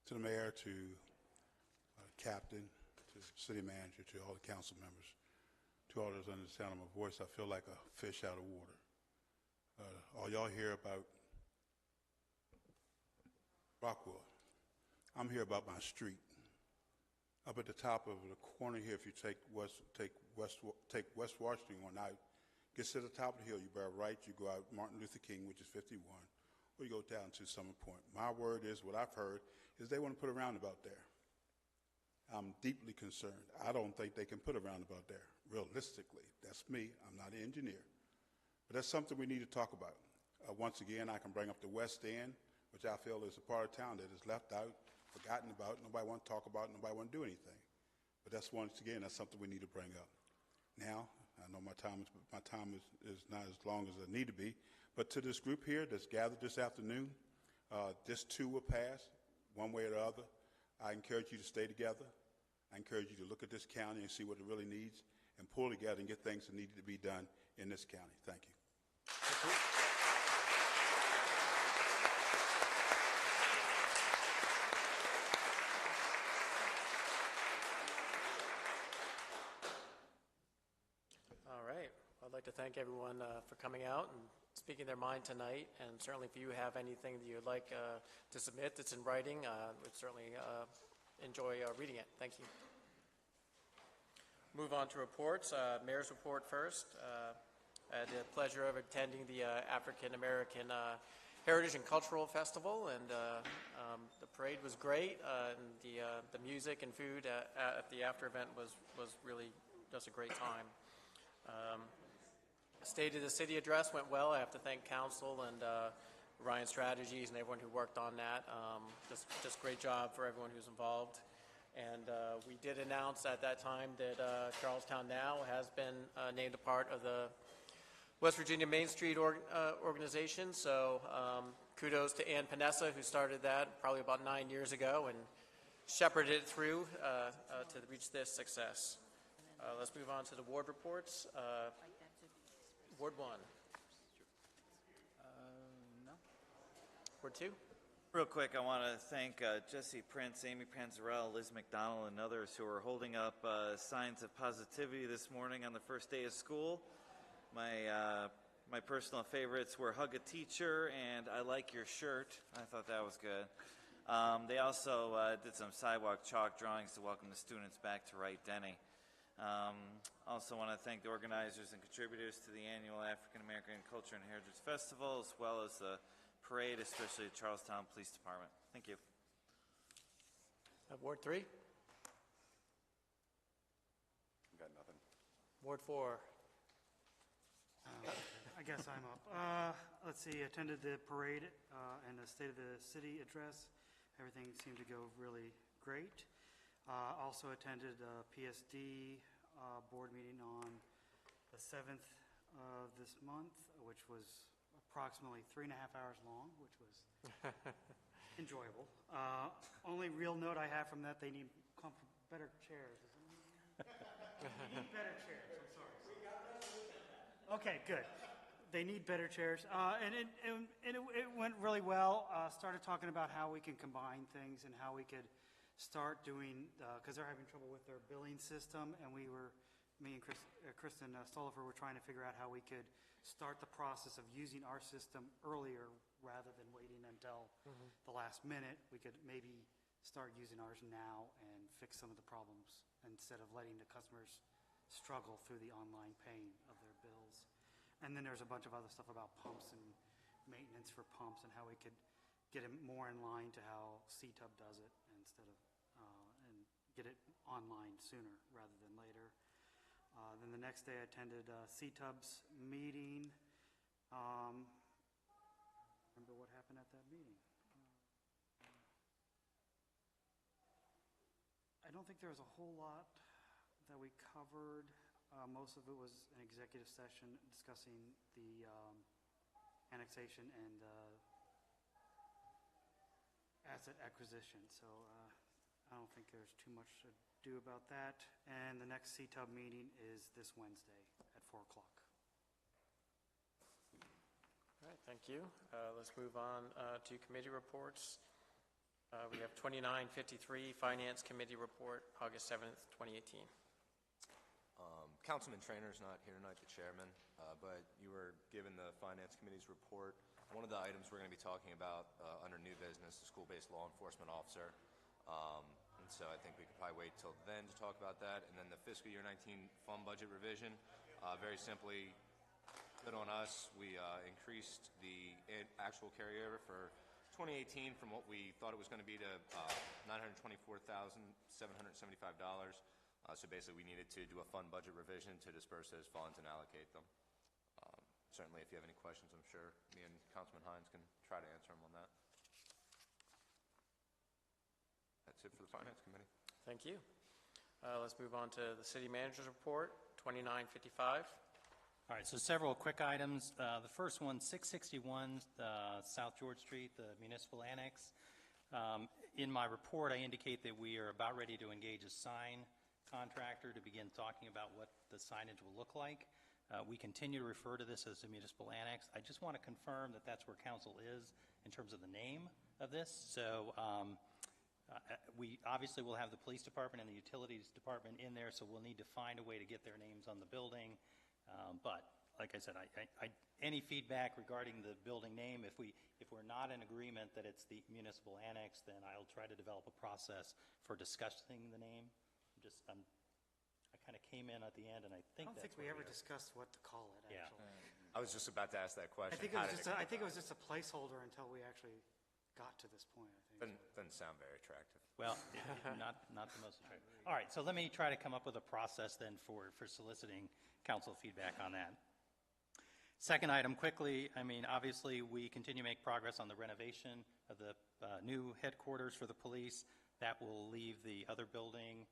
to the mayor, to captain, to city manager, to all the council members, to all those under the sound of my voice. I feel like a fish out of water. All y'all hear about Rockwood. I'm here about my street. Up at the top of the corner here, if you take West Washington one out, gets to the top of the hill, you bear right, you go out Martin Luther King, which is 51, or you go down to Summer Point. My word is, what I've heard, is they want to put a roundabout there. I'm deeply concerned. I don't think they can put a roundabout there, realistically. That's me. I'm not an engineer. But that's something we need to talk about. Once again, I can bring up the West End, which I feel is a part of town that is left out, forgotten about, nobody want to talk about, nobody want to do anything. But that's, once again, that's something we need to bring up. Now, I know my time is not as long as it need to be, but to this group here that's gathered this afternoon, this too will pass, one way or the other. I encourage you to stay together. I encourage you to look at this county and see what it really needs and pull together and get things that need to be done in this county. Thank you. All right. I'd like to thank everyone for coming out and speaking their mind tonight. And certainly if you have anything that you'd like to submit that's in writing, we'd certainly enjoy reading it. Thank you. Move on to reports. Mayor's report first. I had the pleasure of attending the African American Heritage and Cultural Festival, and the parade was great, and the music and food at the after event was really just a great time. State of the City address went well. I have to thank council and Ryan Strategies and everyone who worked on that. Just great job for everyone who's involved. And we did announce at that time that Charlestown Now has been named a part of the West Virginia Main Street organization. So kudos to Ann Panessa, who started that probably about 9 years ago and shepherded it through to reach this success. Let's move on to the ward reports. Ward 1. No. Ward 2. Real quick, I want to thank Jesse Prince, Amy Panzarella, Liz McDonald, and others who are holding up signs of positivity this morning on the first day of school. My personal favorites were Hug a Teacher and I Like Your Shirt. I thought that was good. They also did some sidewalk chalk drawings to welcome the students back to Wright Denny. Also want to thank the organizers and contributors to the annual African American Culture and Heritage Festival, as well as the parade, especially the Charlestown Police Department. Thank you. Ward 3. Got nothing. Ward 4. I guess I'm up. Let's see, attended the parade and the State of the City address. Everything seemed to go really great. Also attended a PSD board meeting on the 7th of this month, which was approximately 3.5 hours long, which was enjoyable. Only real note I have from that, they need better chairs. They need better chairs, I'm sorry. Okay, good. They need better chairs. And it went really well. Started talking about how we can combine things and how we could start doing, because they're having trouble with their billing system, and me and Kristen Stolifer were trying to figure out how we could start the process of using our system earlier rather than waiting until the last minute. We could maybe start using ours now and fix some of the problems instead of letting the customers struggle through the online paying of their bills. And then there's a bunch of other stuff about pumps and maintenance for pumps and how we could get it more in line to how CTUB does it instead of, and get it online sooner rather than later. Then the next day I attended CTUB's meeting. Remember what happened at that meeting? I don't think there was a whole lot that we covered. Most of it was an executive session discussing the annexation and asset acquisition. So I don't think there's too much to do about that. And the next CTUB meeting is this Wednesday at 4 o'clock. All right, thank you. Let's move on to committee reports. We have 2953 Finance Committee Report, August 7th, 2018. Councilman Trainer's not here tonight, the chairman, but you were given the Finance Committee's report. One of the items we're going to be talking about under new business, the school-based law enforcement officer. And so I think we could probably wait till then to talk about that. And then the fiscal year 19 fund budget revision, very simply, good on us. We increased the actual carryover for 2018 from what we thought it was going to be to $924,775. So basically, we needed to do a fund budget revision to disperse those funds and allocate them. Certainly, if you have any questions, I'm sure me and Councilman Hines can try to answer them on that. That's it for the Finance Committee. Thank you. Let's move on to the City Manager's Report, 2955. All right, so several quick items. The first one, 661 South George Street, the municipal annex. In my report, I indicate that we are about ready to engage a sign contractor to begin talking about what the signage will look like. We continue to refer to this as a municipal annex. I just want to confirm that that's where council is in terms of the name of this. So we obviously will have the police department and the utilities department in there, so we'll need to find a way to get their names on the building. But like I said, any feedback regarding the building name, if we're not in agreement that it's the municipal annex, then I'll try to develop a process for discussing the name. I kind of came in at the end, and I think I don't think we ever discussed what to call it, actually. Yeah. I was just about to ask that question. I think it was just a placeholder until we actually got to this point, I think. Doesn't sound very attractive. Well, not the most attractive. All right, so let me try to come up with a process then for soliciting council feedback on that. Second item, quickly, I mean, obviously, we continue to make progress on the renovation of the new headquarters for the police. That will leave the other building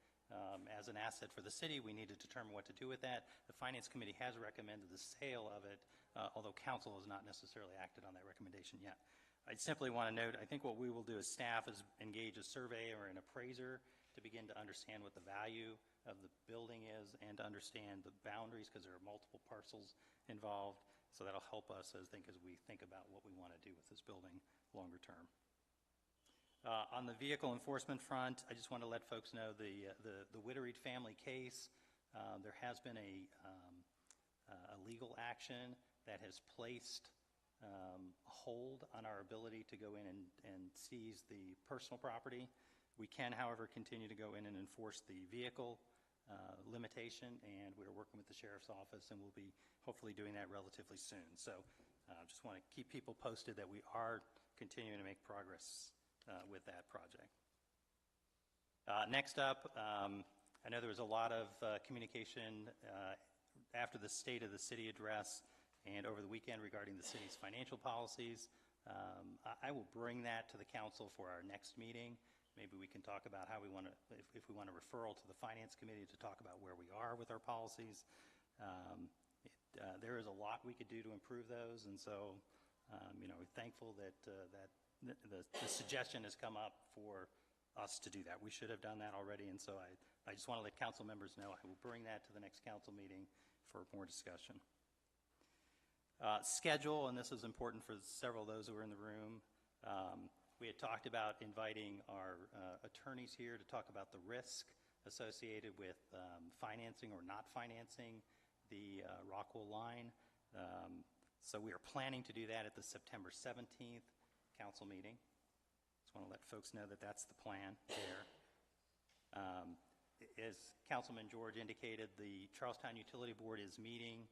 as an asset for the city. We need to determine what to do with that. The Finance Committee has recommended the sale of it, although council has not necessarily acted on that recommendation yet. I simply want to note, I think what we will do as staff is engage a surveyor or an appraiser to begin to understand what the value of the building is and to understand the boundaries, because there are multiple parcels involved. So that'll help us as we think about what we want to do with this building longer term. On the vehicle enforcement front, I just want to let folks know the Wittereed family case. There has been a legal action that has placed a hold on our ability to go in and seize the personal property. We can, however, continue to go in and enforce the vehicle limitation, and we're working with the Sheriff's Office, and we'll be hopefully doing that relatively soon. So just want to keep people posted that we are continuing to make progress with that project. Next up, I know there was a lot of communication after the State of the City address and over the weekend regarding the city's financial policies. I will bring that to the council for our next meeting. Maybe we can talk about how we want to, if we want a referral to the Finance Committee to talk about where we are with our policies. There is a lot we could do to improve those, and so we're thankful that the suggestion has come up for us to do that. We should have done that already, and so I just want to let council members know I will bring that to the next council meeting for more discussion. Schedule, and this is important for several of those who are in the room. We had talked about inviting our attorneys here to talk about the risk associated with financing or not financing the Rockwell line. So we are planning to do that at the September 17th council meeting. Just want to let folks know that that's the plan there. As Councilman George indicated, the Charlestown Utility Board is meeting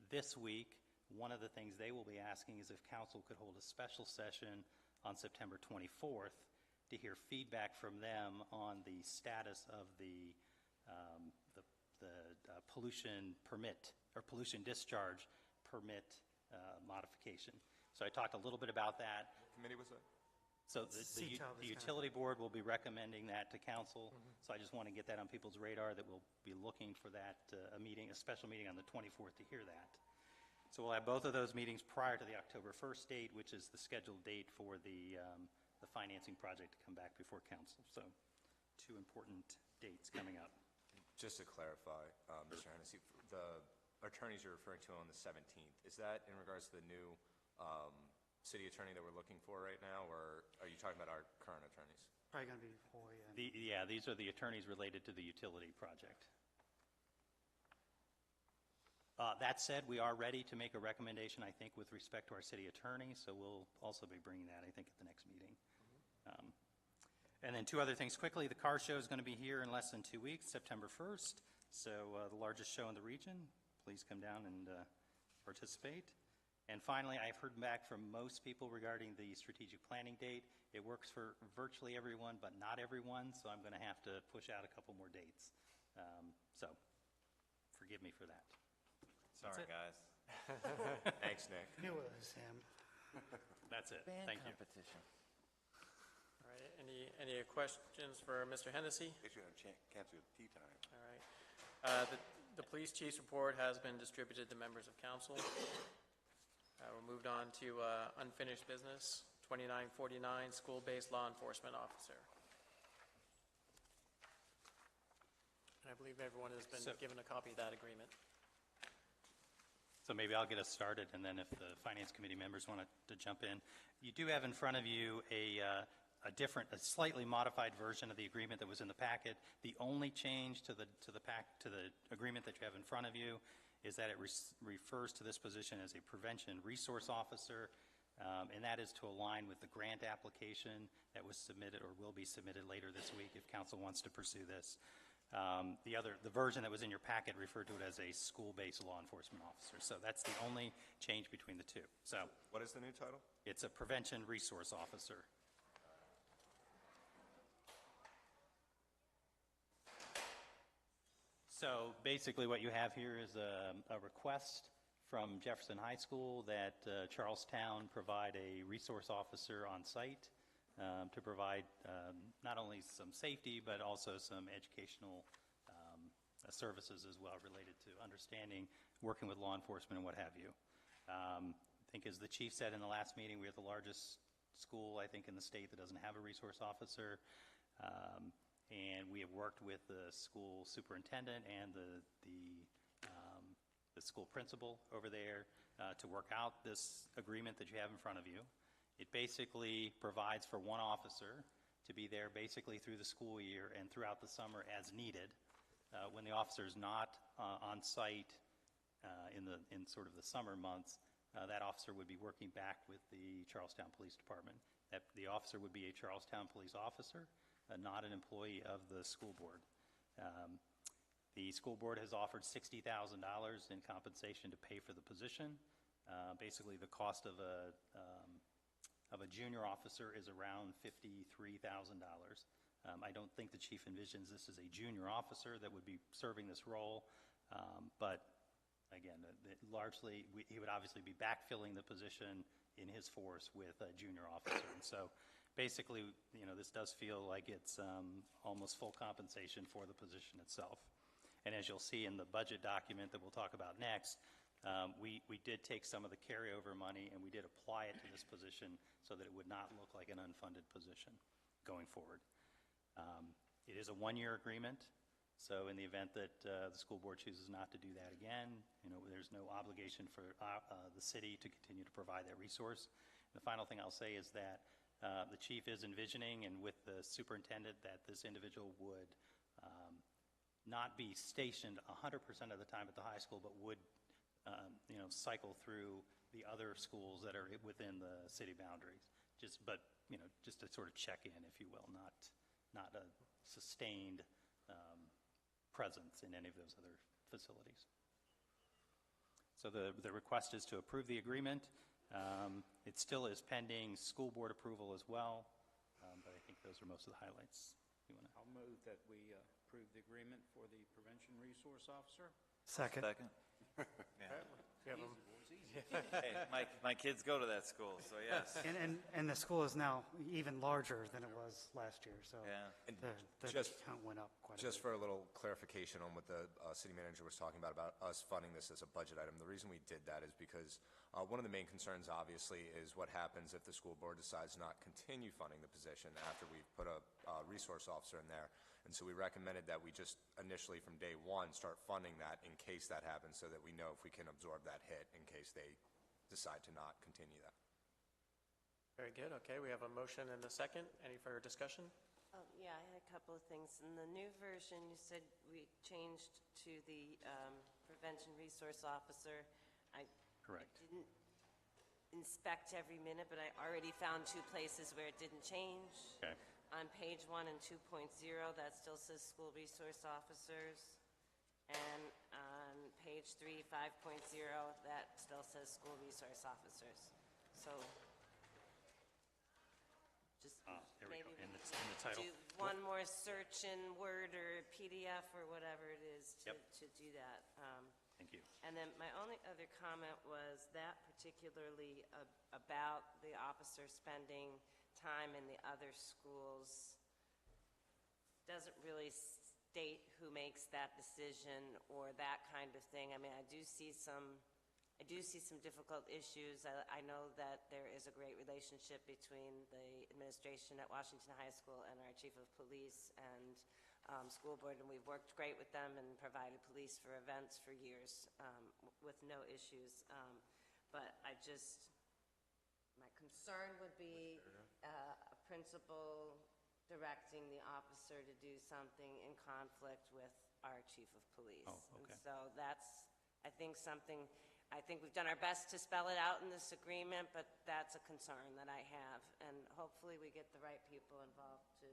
this week. One of the things they will be asking is if council could hold a special session on September 24th to hear feedback from them on the status of the pollution permit or pollution discharge permit modification. So I talked a little bit about that. What committee was that? So the utility board will be recommending that to council. So I just want to get that on people's radar that we'll be looking for that a special meeting on the 24th to hear that. So we'll have both of those meetings prior to the October 1st date, which is the scheduled date for the financing project to come back before council. So two important dates coming up. Just to clarify, Mr. Hennessy, the attorneys you're referring to on the 17th, is that in regards to the new city attorney that we're looking for right now, or are you talking about our current attorneys? Probably going to be Hoy. Yeah, these are the attorneys related to the utility project. That said, we are ready to make a recommendation, I think, with respect to our city attorney, so we'll also be bringing that, I think, at the next meeting. And then two other things quickly. The car show is going to be here in less than 2 weeks, September 1st, so the largest show in the region. Please come down and participate. And finally, I've heard back from most people regarding the strategic planning date. It works for virtually everyone, but not everyone, so I'm going to have to push out a couple more dates. So forgive me for that. Sorry, guys. Thanks, Nick. Knew it was him. That's it. Band Thank competition. All right, any questions for Mr. Hennessy? Actually, cancel tea time. All right. The police chief's report has been distributed to members of council. We're moved on to unfinished business, 2949, school-based law enforcement officer. And I believe everyone has been given a copy of that agreement. So maybe I'll get us started, and then if the Finance Committee members want to jump in. You do have in front of you a slightly modified version of the agreement that was in the packet. The only change to the agreement that you have in front of you is that it refers to this position as a prevention resource officer, and that is to align with the grant application that was submitted or will be submitted later this week if council wants to pursue this. The version that was in your packet referred to it as a school-based law enforcement officer. So that's the only change between the two. So What is the new title? it's a prevention resource officer. So basically what you have here is a request from Jefferson High School that Charlestown provide a resource officer on site to provide not only some safety but also some educational services as well related to understanding, working with law enforcement and what have you. I think as the chief said in the last meeting, we are the largest school, I think, in the state that doesn't have a resource officer. And we have worked with the school superintendent and the school principal over there to work out this agreement that you have in front of you. It basically provides for one officer to be there basically through the school year and throughout the summer as needed. When the officer is not on site in sort of the summer months, that officer would be working back with the Charlestown Police Department. The officer would be a Charlestown police officer, not an employee of the school board. The school board has offered $60,000 in compensation to pay for the position. Basically, the cost of a junior officer is around $53,000. I don't think the chief envisions this as a junior officer that would be serving this role, but again, largely he would obviously be backfilling the position in his force with a junior officer. And so basically, this does feel like it's almost full compensation for the position itself. And as you'll see in the budget document that we'll talk about next, we did take some of the carryover money and we did apply it to this position so that it would not look like an unfunded position going forward. It is a one-year agreement, so in the event that the school board chooses not to do that again, there's no obligation for the city to continue to provide that resource. The final thing I'll say is that the chief is envisioning, and with the superintendent, that this individual would not be stationed 100% of the time at the high school, but would cycle through the other schools that are within the city boundaries. Just to sort of check in, if you will, not a sustained presence in any of those other facilities. So the request is to approve the agreement. It still is pending school board approval as well, but I think those are most of the highlights. I'll move that we approve the agreement for the prevention resource officer. Second. Hey, my kids go to that school, so yes. And the school is now even larger than it was last year, so Yeah. And the count went up quite a bit. Just for a little clarification on what the city manager was talking about us funding this as a budget item, the reason we did that is because one of the main concerns, obviously, is what happens if the school board decides not continue funding the position after we've put a resource officer in there. And so we recommended that we just initially from day one start funding that in case that happens so that we know if we can absorb that hit in case they decide to not continue that. Very good. Okay, we have a motion and a second. Any further discussion? Yeah, I had a couple of things. In the new version, you said we changed to the prevention resource officer. Correct. I didn't inspect every minute, but I already found two places where it didn't change. Okay. On page 1 and 2.0, that still says school resource officers. And on page 3, 5.0, that still says school resource officers. So just there we maybe go. In the we title. do one more search in Word or PDF or whatever it is to do that. Thank you. And then my only other comment was that particularly about the officer spending time in the other schools doesn't really state who makes that decision or that kind of thing. I mean, I do see some difficult issues. I know that there is a great relationship between the administration at Washington High School and our chief of police and school board, and we've worked great with them and provided police for events for years with no issues. But my concern would be a principal directing the officer to do something in conflict with our chief of police. Oh, okay. And so that's, I think we've done our best to spell it out in this agreement, but that's a concern that I have. And hopefully we get the right people involved to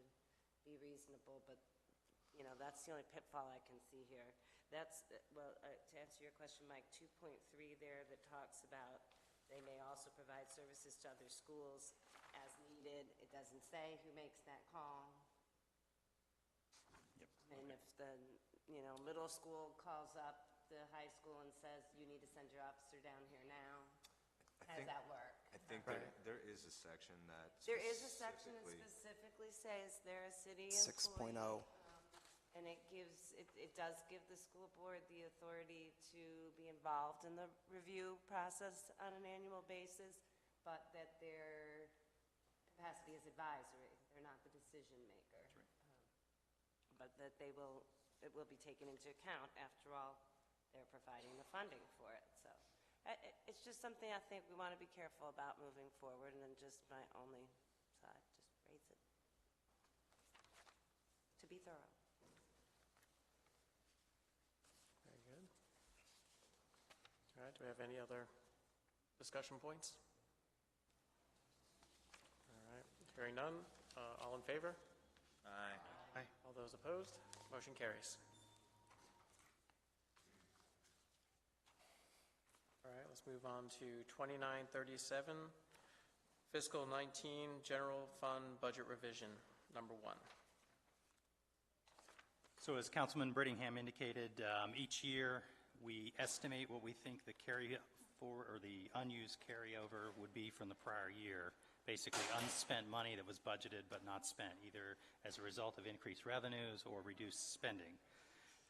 be reasonable, but you know, that's the only pitfall I can see here. That's, well, to answer your question, Mike, 2.3 there that talks about they may also provide services to other schools as needed. It doesn't say who makes that call. Yep. And if the, you know, middle school calls up the high school and says, you need to send your officer down here now, how does that work? I think there is a section that There is a section that specifically says they're a city 6.0. employee. And it gives, it does give the school board the authority to be involved in the review process on an annual basis, but that their capacity is advisory. They're not the decision maker. But that it will be taken into account. After all, they're providing the funding for it. So it's just something I think we want to be careful about moving forward, and then just my only side, just raise it. To be thorough. Very good. All right, do we have any other discussion points? All right, hearing none. All in favor? Aye. Aye. All those opposed? Motion carries. All right, let's move on to 2937, Fiscal 19 General Fund Budget Revision, number 1. So as Councilman Brittingham indicated, each year we estimate what we think the the unused carryover would be from the prior year, basically unspent money that was budgeted but not spent, either as a result of increased revenues or reduced spending.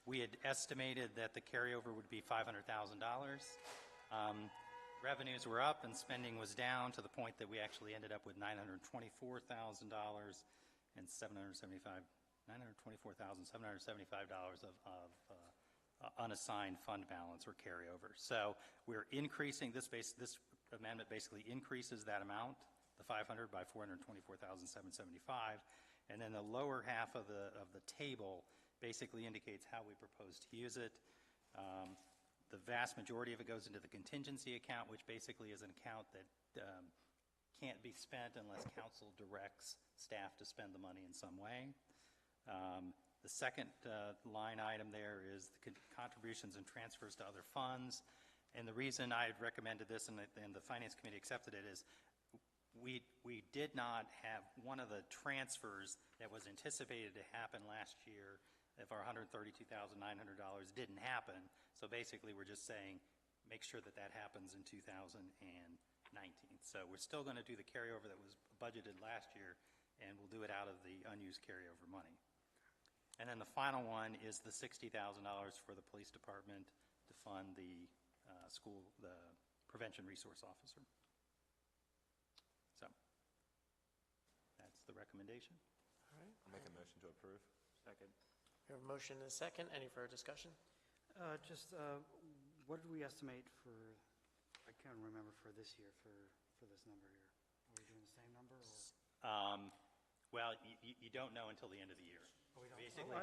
We had estimated that the carryover would be $500,000. Revenues were up and spending was down to the point that we actually ended up with $924,000 and $924,775 of unassigned fund balance or carryover. So we're increasing this amendment basically increases that amount, the 500 by 424,775, and then the lower half of the table basically indicates how we propose to use it. The vast majority of it goes into the contingency account, which basically is an account that can't be spent unless council directs staff to spend the money in some way. The second line item there is the contributions and transfers to other funds. And the reason I had recommended this and the Finance Committee accepted it is we did not have one of the transfers that was anticipated to happen last year if our $132,900 didn't happen. So basically we're just saying make sure that happens in 2019. So we're still going to do the carryover that was budgeted last year, and we'll do it out of the unused carryover money. And then the final one is the $60,000 for the police department to fund the the prevention resource officer. So that's the recommendation. All right. I'll make a motion to approve. Second. We have a motion and a second. Any further discussion? What did we estimate for, I can't remember for this year, for this number here? Are we doing the same number? Or? Well, you don't know until the end of the year. Basically,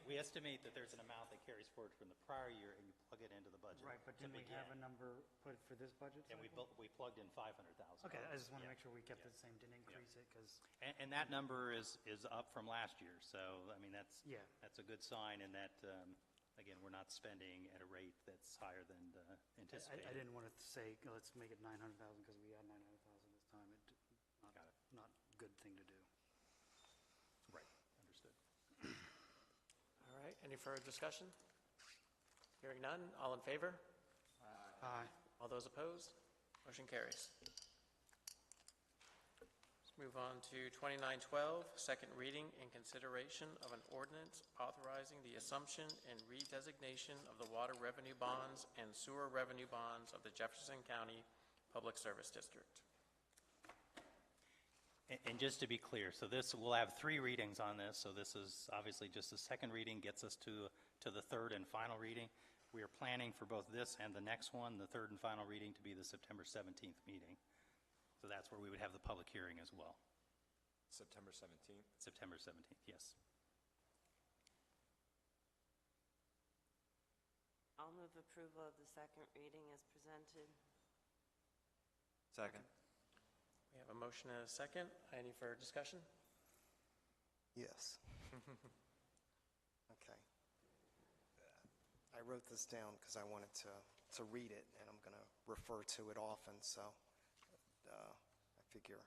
we estimate that there's an amount that carries forward from the prior year, and you plug it into the budget. Right, but didn't we have a number put for this budget? And we plugged in $500,000. Okay, I just want to make sure we kept it the same, didn't increase it, because... And that number is up from last year, so, I mean, that's a good sign, and that, again, we're not spending at a rate that's higher than anticipated. I didn't want to say, let's make it 900,000 because we had 900,000 this time. Not a good thing to do. Right, understood. All right, any further discussion? Hearing none, all in favor? Aye. All those opposed? Motion carries. Let's move on to 2912, second reading and consideration of an ordinance authorizing the assumption and redesignation of the water revenue bonds and sewer revenue bonds of the Jefferson County Public Service District. And just to be clear, so we'll have 3 readings on this, so this is obviously just the second reading, gets us to the third and final reading. We are planning for both this and the next one, the third and final reading, to be the September 17th meeting. So that's where we would have the public hearing as well. September 17th? September 17th, yes. I'll move approval of the second reading as presented. Second. We have a motion and a second. Any further discussion? Yes. I wrote this down because I wanted to read it, and I'm going to refer to it often, so I figure.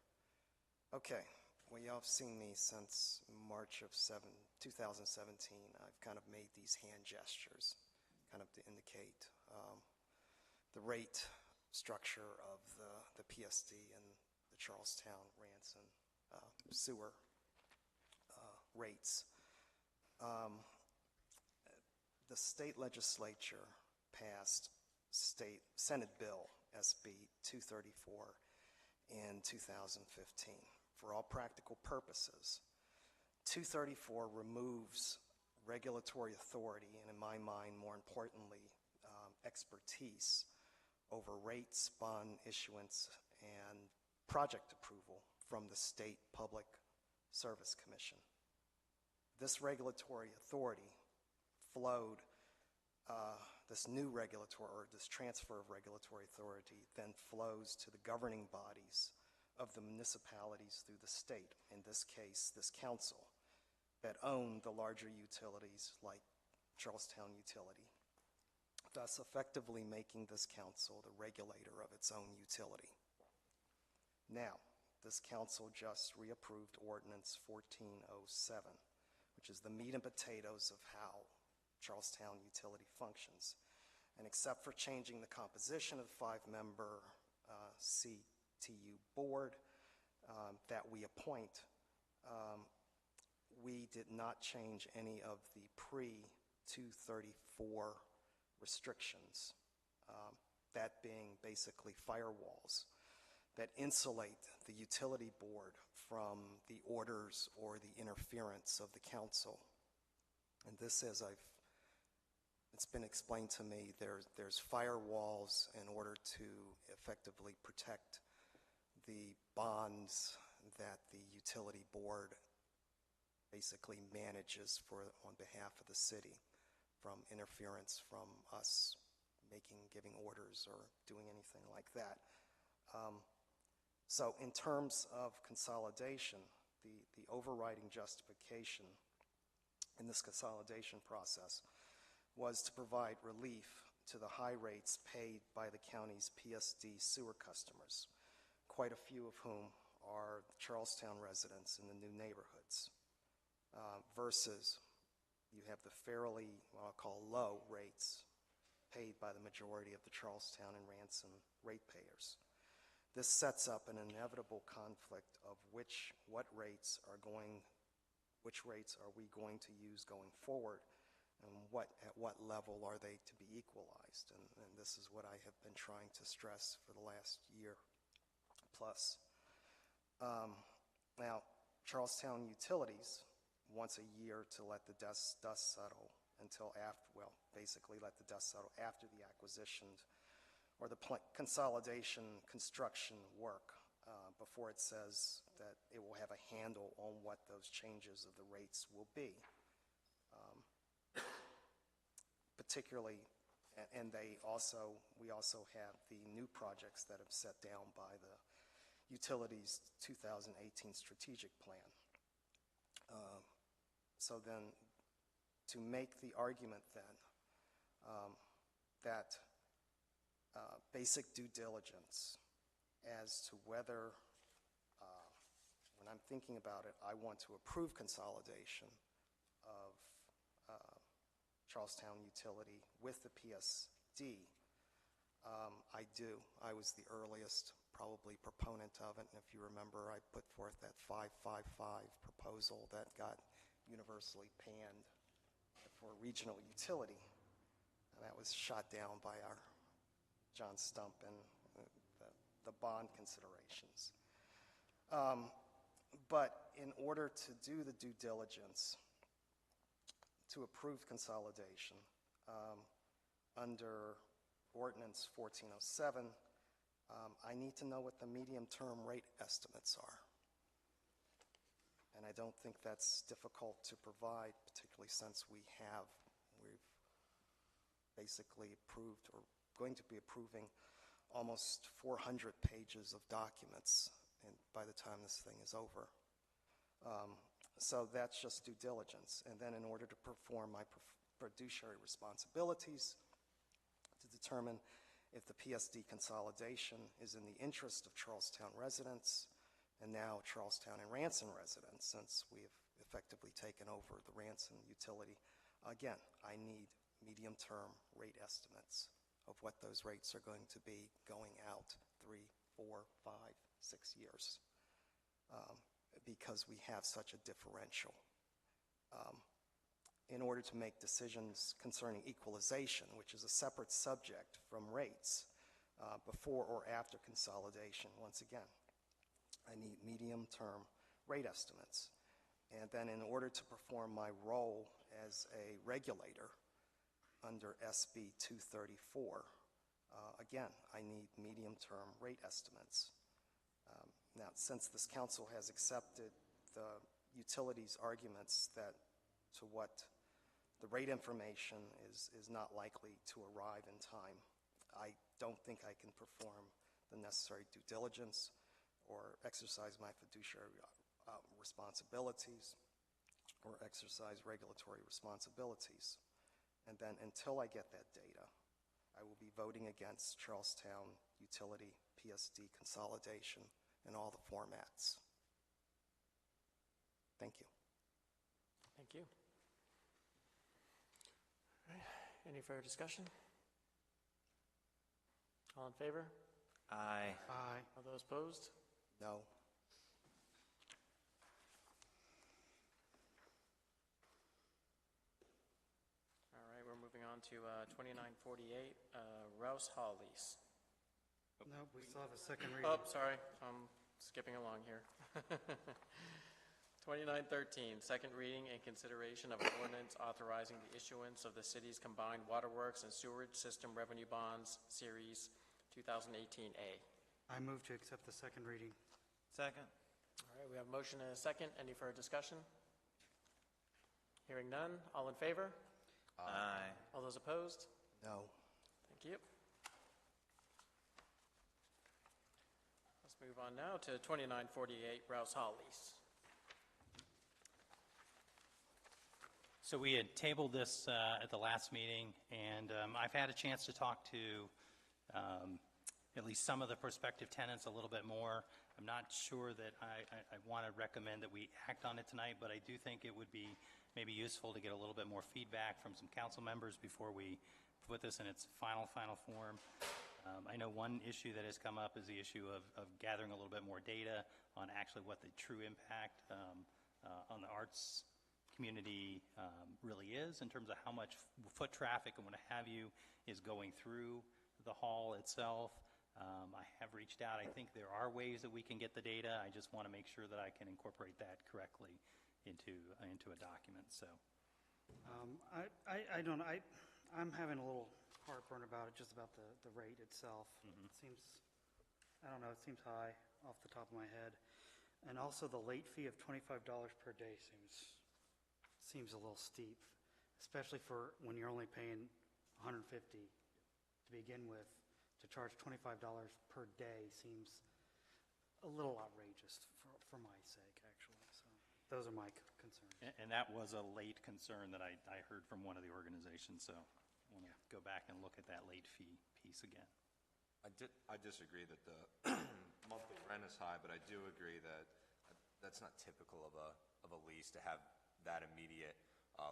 Okay, well, y'all have seen me since March of 2017. I've kind of made these hand gestures, kind of to indicate the rate structure of the PSD and the Charlestown, Ranson sewer rates. The state legislature passed Senate Bill SB 234 in 2015. For all practical purposes, 234 removes regulatory authority and, in my mind, more importantly, expertise over rates, bond issuance, and project approval from the State Public Service Commission. This regulatory authority flowed, this new regulatory, or this transfer of regulatory authority then flows to the governing bodies of the municipalities through the state, in this case, this council, that own the larger utilities like Charlestown Utility, thus effectively making this council the regulator of its own utility. Now, this council just reapproved Ordinance 1407, which is the meat and potatoes of how Charlestown Utility functions. And except for changing the composition of the five-member CTU board that we appoint, we did not change any of the pre-234 restrictions, that being basically firewalls that insulate the utility board from the orders or the interference of the council. And this, as it's been explained to me, there's firewalls in order to effectively protect the bonds that the utility board basically manages on behalf of the city from interference from us giving orders or doing anything like that. So in terms of consolidation, the overriding justification in this consolidation process was to provide relief to the high rates paid by the county's PSD sewer customers, quite a few of whom are Charlestown residents in the new neighborhoods, versus you have the fairly, what I'll call low rates paid by the majority of the Charlestown and Ranson ratepayers. This sets up an inevitable conflict of which rates are we going to use going forward, and at what level are they to be equalized. And this is what I have been trying to stress for the last year plus. Now, Charlestown Utilities wants a year to let the dust settle until basically let the dust settle after the acquisition or the consolidation construction work before it says that it will have a handle on what those changes of the rates will be. Particularly, and we also have the new projects that have set down by the utilities 2018 strategic plan. So then, to make the argument then that basic due diligence as to whether, when I'm thinking about it, I want to approve consolidation of Charlestown Utility with the PSD, I do. I was the earliest probably proponent of it, and if you remember, I put forth that 555 proposal that got universally panned for regional utility, and that was shot down by our John Stump and the bond considerations. But in order to do the due diligence to approve consolidation under Ordinance 1407, I need to know what the medium-term rate estimates are. And I don't think that's difficult to provide, particularly since we've basically approved or going to be approving almost 400 pages of documents by the time this thing is over. So that's just due diligence. And then in order to perform my fiduciary responsibilities to determine if the PSD consolidation is in the interest of Charlestown residents and now Charlestown and Ranson residents, since we have effectively taken over the Ranson utility. Again, I need medium-term rate estimates of what those rates are going to be going out 3, 4, 5, 6 years, because we have such a differential. In order to make decisions concerning equalization, which is a separate subject from rates, before or after consolidation, once again, I need medium-term rate estimates. And then in order to perform my role as a regulator under SB 234, again, I need medium-term rate estimates. Now, since this council has accepted the utilities' arguments that to what the rate information is not likely to arrive in time, I don't think I can perform the necessary due diligence or exercise my fiduciary responsibilities or exercise regulatory responsibilities. And then until I get that data, I will be voting against Charlestown utility PSD consolidation in all the formats. Thank you. Thank you. All right. Any further discussion? All in favor? Aye. Aye. Are those opposed? No. All right, we're moving on to 2948, Rouse Hall lease. No, we still have a second reading. Oh, sorry, I'm skipping along here. 2913, second reading and consideration of an ordinance authorizing the issuance of the city's combined waterworks and sewerage system revenue bonds, Series 2018A. I move to accept the second reading. Second. All right, we have a motion and a second. Any further discussion? Hearing none. All in favor? Aye. All those opposed? No. Thank you. Let's move on now to 2948, Rouse Hall lease. So we had tabled this at the last meeting, and I've had a chance to talk to at least some of the prospective tenants a little bit more. I'm not sure that I want to recommend that we act on it tonight, but I do think it would be maybe useful to get a little bit more feedback from some council members before we put this in its final form. I know one issue that has come up is the issue of gathering a little bit more data on actually what the true impact on the arts community really is, in terms of how much foot traffic and what have you is going through the hall itself. I have reached out. I think there are ways that we can get the data. I just want to make sure that I can incorporate that correctly into a document. So, I don't know. I'm having a little heartburn about it, just about the rate itself. It seems, I don't know, it seems high off the top of my head. And also the late fee of $25 per day seems a little steep, especially for when you're only paying $150 to begin with. To charge $25 per day seems a little outrageous for my sake, actually. So those are my concerns. and that was a late concern that I heard from one of the organizations. So I want to go back and look at that late fee piece again. I disagree that the monthly rent is high, but I do agree that that's not typical of a lease to have that immediate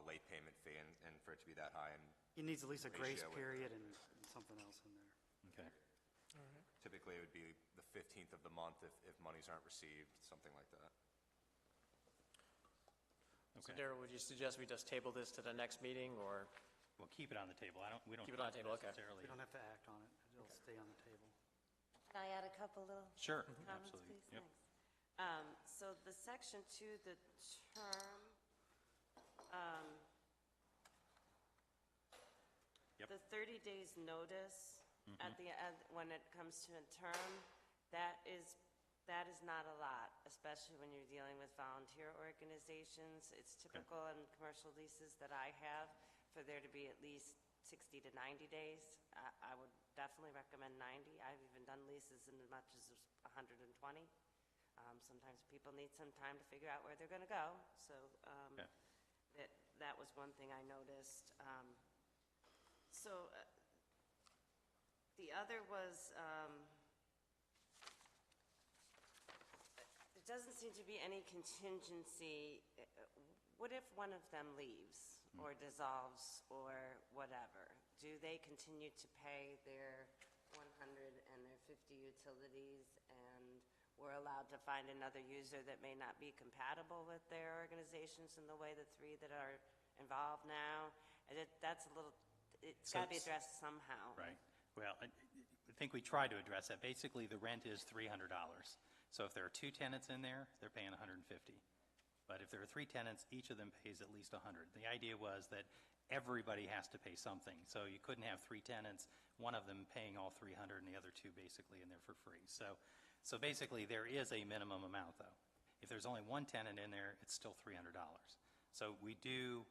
late payment fee and for it to be that high. And it needs at least a grace period and something else in there. Okay. All right. Typically, it would be the 15th of the month if monies aren't received, something like that. So, Darryl, would you suggest we just table this to the next meeting, or? We'll keep it on the table. We don't keep it on the table. Okay. necessarily. We don't have to act on it. It'll stay on the table. Can I add a couple little Sure, comments, absolutely. please? Yep. Thanks. So the section 2, the term, the 30 days notice at the end when it comes to a term, that is not a lot, especially when you're dealing with volunteer organizations. It's typical in commercial leases that I have for there to be at least 60 to 90 days. I would definitely recommend 90. I've even done leases in as much as 120. Sometimes people need some time to figure out where they're going to go. So that was one thing I noticed. The other was, there doesn't seem to be any contingency. What if one of them leaves or dissolves or whatever? Do they continue to pay their 100 and their 50 utilities, and we're allowed to find another user that may not be compatible with their organizations in the way the three that are involved now? And that's a little, it's got to be addressed somehow. Right. Well, I think we tried to address that. Basically, the rent is $300. So if there are 2 tenants in there, they're paying $150. But if there are 3 tenants, each of them pays at least $100. The idea was that everybody has to pay something. So you couldn't have 3 tenants, one of them paying all $300 and the other 2 basically in there for free. So basically there is a minimum amount though. If there's only 1 tenant in there, it's still $300. So we do,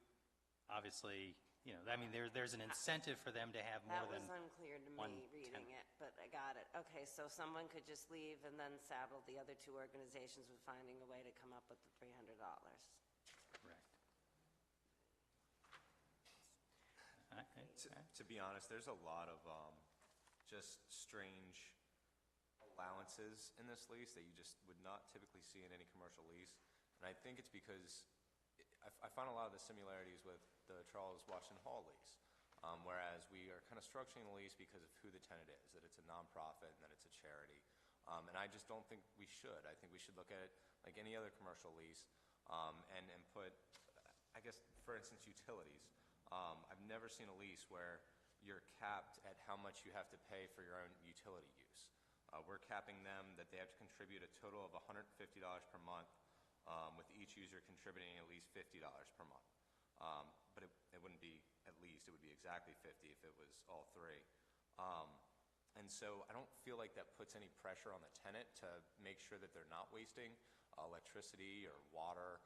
obviously, you know, I mean, there's an incentive for them to have more than That was unclear to one me reading tenant. it, but I got it. Okay, so someone could just leave and then saddle the other 2 organizations with finding a way to come up with the $300. Correct. To be honest, there's a lot of just strange allowances in this lease that you just would not typically see in any commercial lease. And I think it's because I find a lot of the similarities with the Charles Washington Hall lease, whereas we are kind of structuring the lease because of who the tenant is, that it's a nonprofit and that it's a charity. And I just don't think we should. I think we should look at it like any other commercial lease and put, I guess, for instance, utilities. I've never seen a lease where you're capped at how much you have to pay for your own utility use. We're capping them that they have to contribute a total of $150 per month, with each user contributing at least $50 per month. But it wouldn't be at least, it would be exactly 50 if it was all 3. And so I don't feel like that puts any pressure on the tenant to make sure that they're not wasting electricity or water.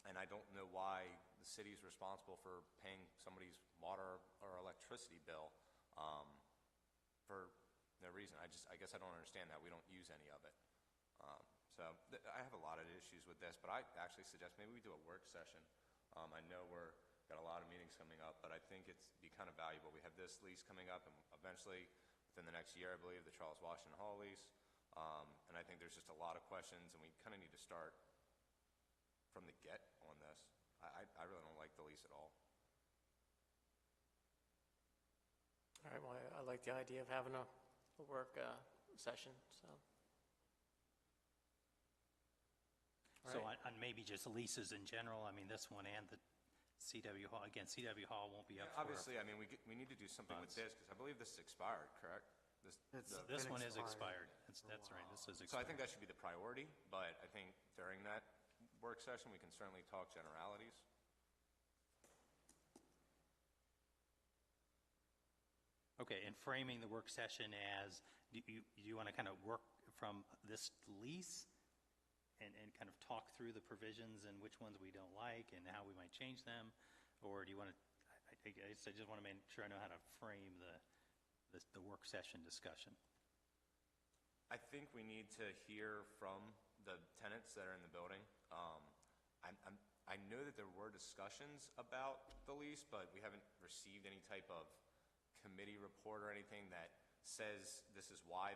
And I don't know why the city is responsible for paying somebody's water or electricity bill for no reason. I guess I don't understand that. We don't use any of it. I have a lot of issues with this, but I actually suggest maybe we do a work session. I know we're got a lot of meetings coming up, but I think it'd be kind of valuable. We have this lease coming up, and eventually, within the next year, I believe, the Charles Washington Hall lease. And I think there's just a lot of questions, and we kind of need to start from the get on this. I really don't like the lease at all. All right, well, I like the idea of having a work session, so. So All right. on maybe just leases in general, I mean, this one and the CW Hall, again, CW Hall won't be up for. Obviously, I mean, we need to do something with this, because I believe this is expired, correct? This one is expired. That's right, this is expired. So I think that should be the priority, but I think during that work session, we can certainly talk generalities. Okay, and framing the work session as, do you want to kind of work from this lease and kind of talk through the provisions and which ones we don't like and how we might change them? Or do you want to, I guess I just want to make sure I know how to frame the work session discussion. I think we need to hear from the tenants that are in the building. I know that there were discussions about the lease, but we haven't received any type of committee report or anything that says this is why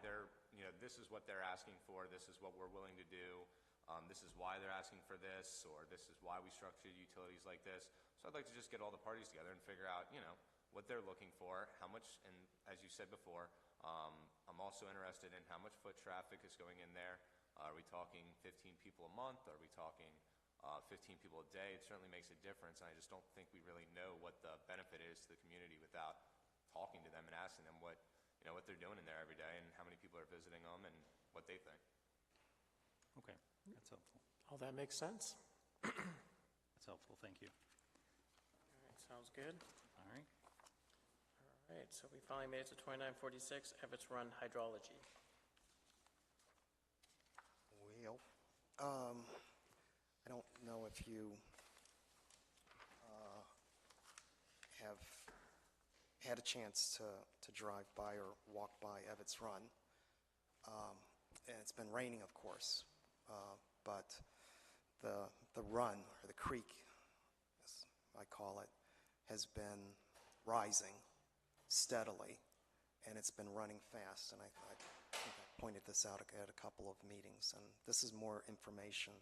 this is what they're asking for, this is what we're willing to do, this is why they're asking for this, or this is why we structured utilities like this. So I'd like to just get all the parties together and figure out, what they're looking for, how much, and as you said before, I'm also interested in how much foot traffic is going in there. Are we talking 15 people a month? Are we talking 15 people a day? It certainly makes a difference, and I just don't think we really know what the benefit is to the community without talking to them and asking them what they're doing in there every day and how many people are visiting them and what they think. Okay, that's helpful. All that makes sense. That's helpful, thank you. All right, sounds good. All right. All right, so we finally made it to 2946, Evetts Run Hydrology. Well, I don't know if you have had a chance to drive by or walk by Evetts Run. And it's been raining, of course, but the run, or the creek, I call it, has been rising steadily, and it's been running fast. And I think I pointed this out at a couple of meetings, and this is more information.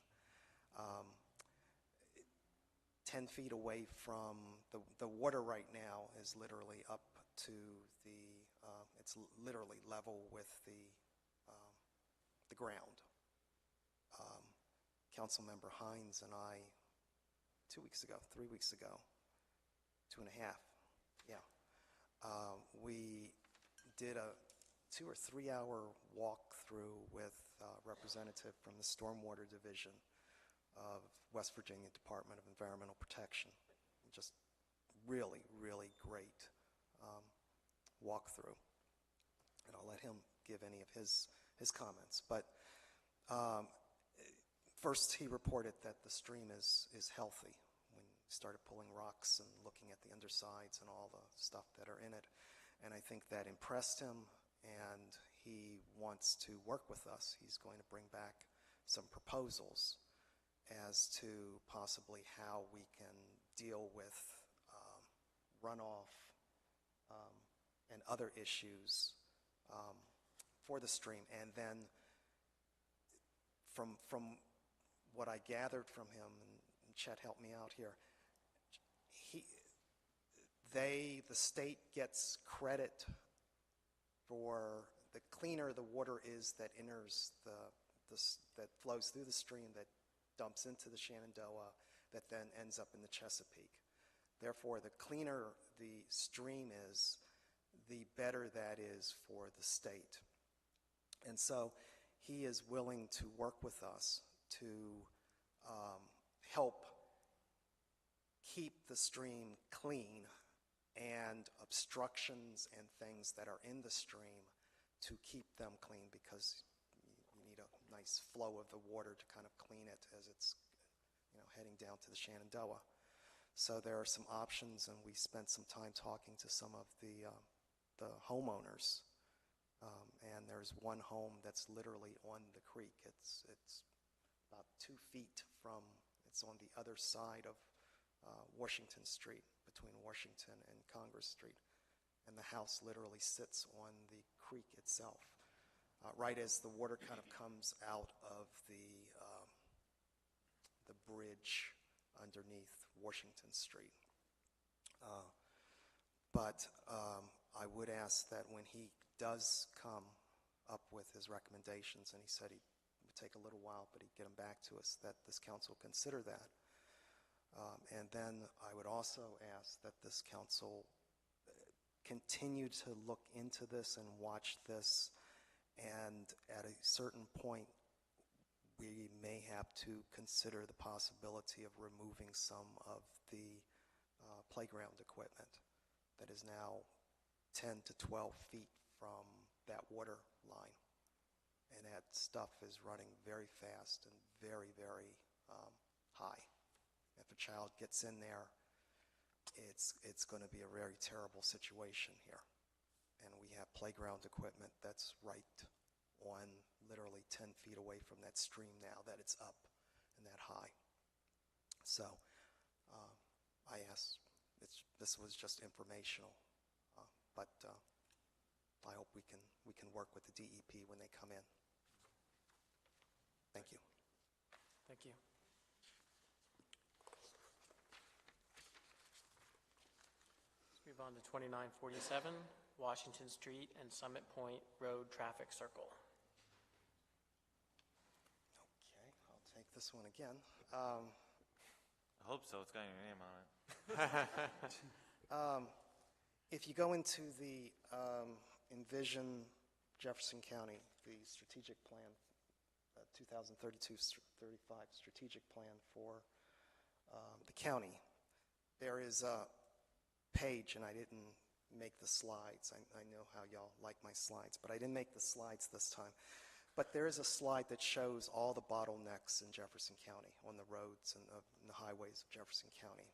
10 feet away from the water right now is literally up to it's literally level with the ground. Councilmember Hines and I, 3 weeks ago, 2.5, yeah, we did a 2 or 3 hour walkthrough with a representative from the Stormwater Division of West Virginia Department of Environmental Protection. Just really, really great walkthrough. And I'll let him give any of his comments. But first, he reported that the stream is healthy when he started pulling rocks and looking at the undersides and all the stuff that are in it. And I think that impressed him, and he wants to work with us. He's going to bring back some proposals as to possibly how we can deal with runoff and other issues for the stream. And then from what I gathered from him, and Chet helped me out here, the state gets credit for the cleaner the water is that enters that flows through the stream, that dumps into the Shenandoah, that then ends up in the Chesapeake. Therefore, the cleaner the stream is, the better that is for the state. And so he is willing to work with us to help keep the stream clean, and obstructions and things that are in the stream to keep them clean, because you need a nice flow of the water to kind of clean it as it's heading down to the Shenandoah. So there are some options, and we spent some time talking to some of the homeowners. And there's one home that's literally on the creek. It's about 2 feet from, it's on the other side of Washington Street, between Washington and Congress Street. And the house literally sits on the creek itself, right as the water kind of comes out of the bridge underneath Washington Street. But I would ask that when he does come up with his recommendations, and he said he would take a little while, but he'd get them back to us, that this council consider that. And then I would also ask that this council continue to look into this and watch this, and at a certain point, we may have to consider the possibility of removing some of the playground equipment that is now 10 to 12 feet from that water line. And that stuff is running very fast and very, very high. If a child gets in there, it's going to be a very terrible situation here. And we have playground equipment that's right on literally 10 feet away from that stream now that it's up and that high. So I asked, this was just informational, but I hope we can work with the DEP when they come in. Thank you. Thank you. Let's move on to 2947, Washington Street and Summit Point Road Traffic Circle. Okay, I'll take this one again. I hope so. It's got your name on it. If you go into the Envision Jefferson County, the strategic plan, 2032-35 strategic plan for the county, there is a page, and I didn't make the slides. I know how y'all like my slides, but I didn't make the slides this time. But there is a slide that shows all the bottlenecks in Jefferson County on the roads and the highways of Jefferson County,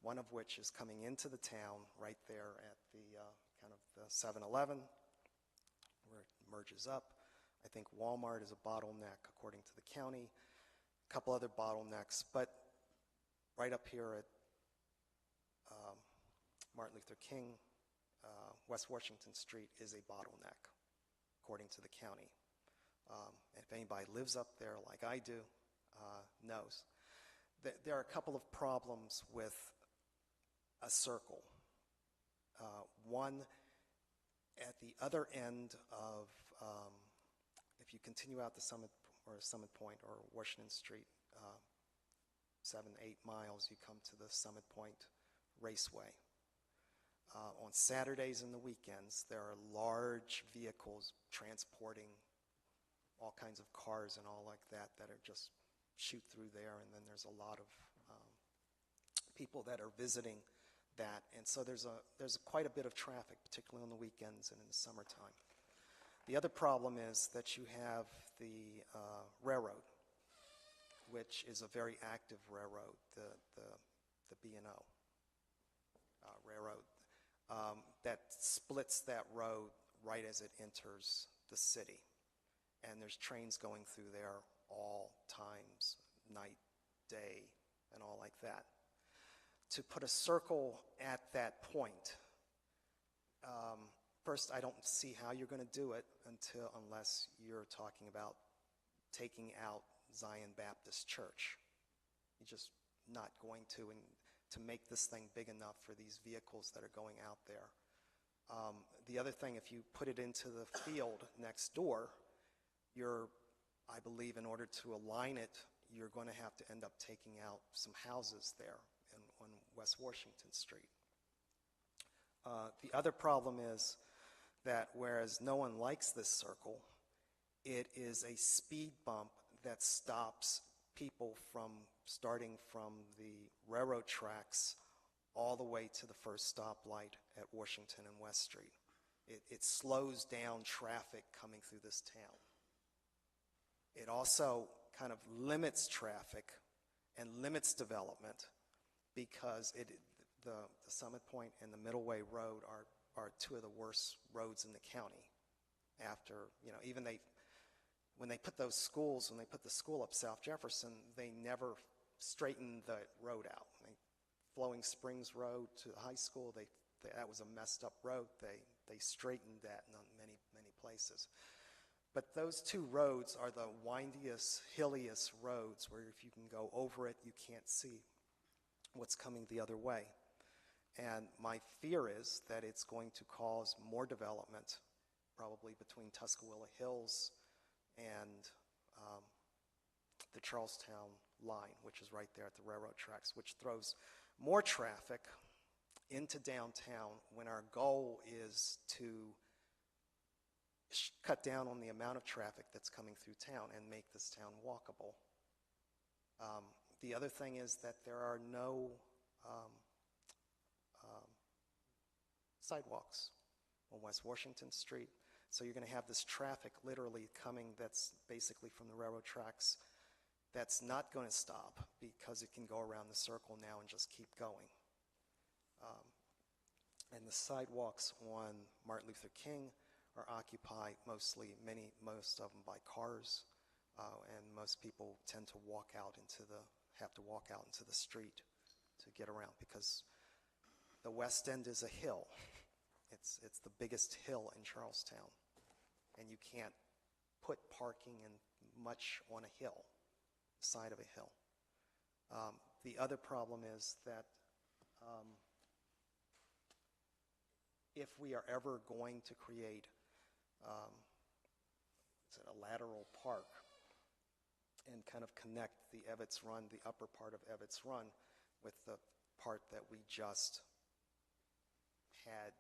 one of which is coming into the town right there at the kind of the 7-Eleven where it merges up. I think Walmart is a bottleneck according to the county, a couple other bottlenecks, but right up here at Martin Luther King, West Washington Street is a bottleneck, according to the county. And if anybody lives up there like I do, knows. There are a couple of problems with a circle. One, at the other end of, if you continue out the Summit Point or Washington Street, 7, 8 miles, you come to the Summit Point Raceway. On Saturdays and the weekends, there are large vehicles transporting all kinds of cars and all like that are just shoot through there, and then there's a lot of people that are visiting that, and so there's quite a bit of traffic, particularly on the weekends and in the summertime. The other problem is that you have the railroad, which is a very active railroad, the B&O railroad, that splits that road right as it enters the city. And there's trains going through there all times, night, day, and all like that. To put a circle at that point, first, I don't see how you're going to do it unless you're talking about taking out Zion Baptist Church. You're just not going to, and to make this thing big enough for these vehicles that are going out there. The other thing, if you put it into the field next door, I believe in order to align it, you're going to have to end up taking out some houses there on West Washington Street. The other problem is that whereas no one likes this circle, it is a speed bump that stops people from starting from the railroad tracks all the way to the first stoplight at Washington and West Street. It slows down traffic coming through this town. It also kind of limits traffic and limits development because the Summit Point and the Middleway Road are two of the worst roads in the county. After, even when they put the school up South Jefferson, they never straightened the road out. Flowing Springs Road to the high school, that was a messed up road. They straightened that in many, many places. But those two roads are the windiest, hilliest roads where if you can go over it, you can't see what's coming the other way. And my fear is that it's going to cause more development, probably between Tuscaloosa Hills and the Charlestown line, which is right there at the railroad tracks, which throws more traffic into downtown when our goal is to cut down on the amount of traffic that's coming through town and make this town walkable. The other thing is that there are no sidewalks on West Washington Street, so you're going to have this traffic literally coming that's basically from the railroad tracks that's not going to stop because it can go around the circle now and just keep going. And the sidewalks on Martin Luther King are occupied most of them by cars, and most people tend to have to walk out into the street to get around because the West End is a hill. It's the biggest hill in Charlestown, and you can't put parking in much on a hill, side of a hill. The other problem is that if we are ever going to create a lateral park and kind of connect the Evetts Run, the upper part of Evetts Run, with the part that we just had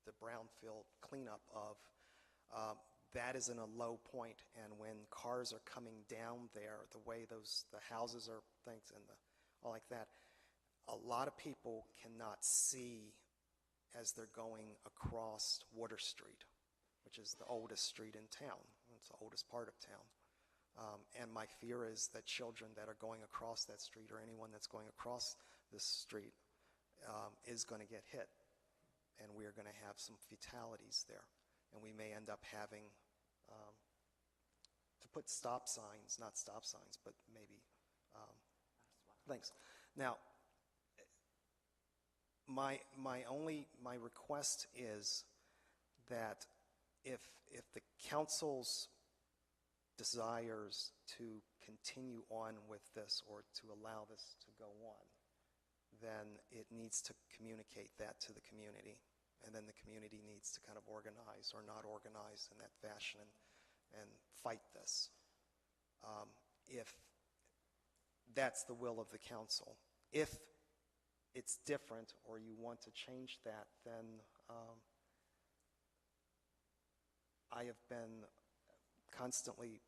the brownfield cleanup of, that is in a low point, and when cars are coming down there, the way the houses are things and all like that, a lot of people cannot see as they're going across Water Street, which is the oldest street in town. It's the oldest part of town. And my fear is that children that are going across that street or anyone that's going across this street is going to get hit. And we are going to have some fatalities there. And we may end up having to put stop signs, not stop signs, but maybe things. Now, my request is that if the council's desires to continue on with this or to allow this to go on, then it needs to communicate that to the community. And then the community needs to kind of organize or not organize in that fashion and fight this. If that's the will of the council. If it's different or you want to change that, then I have been constantly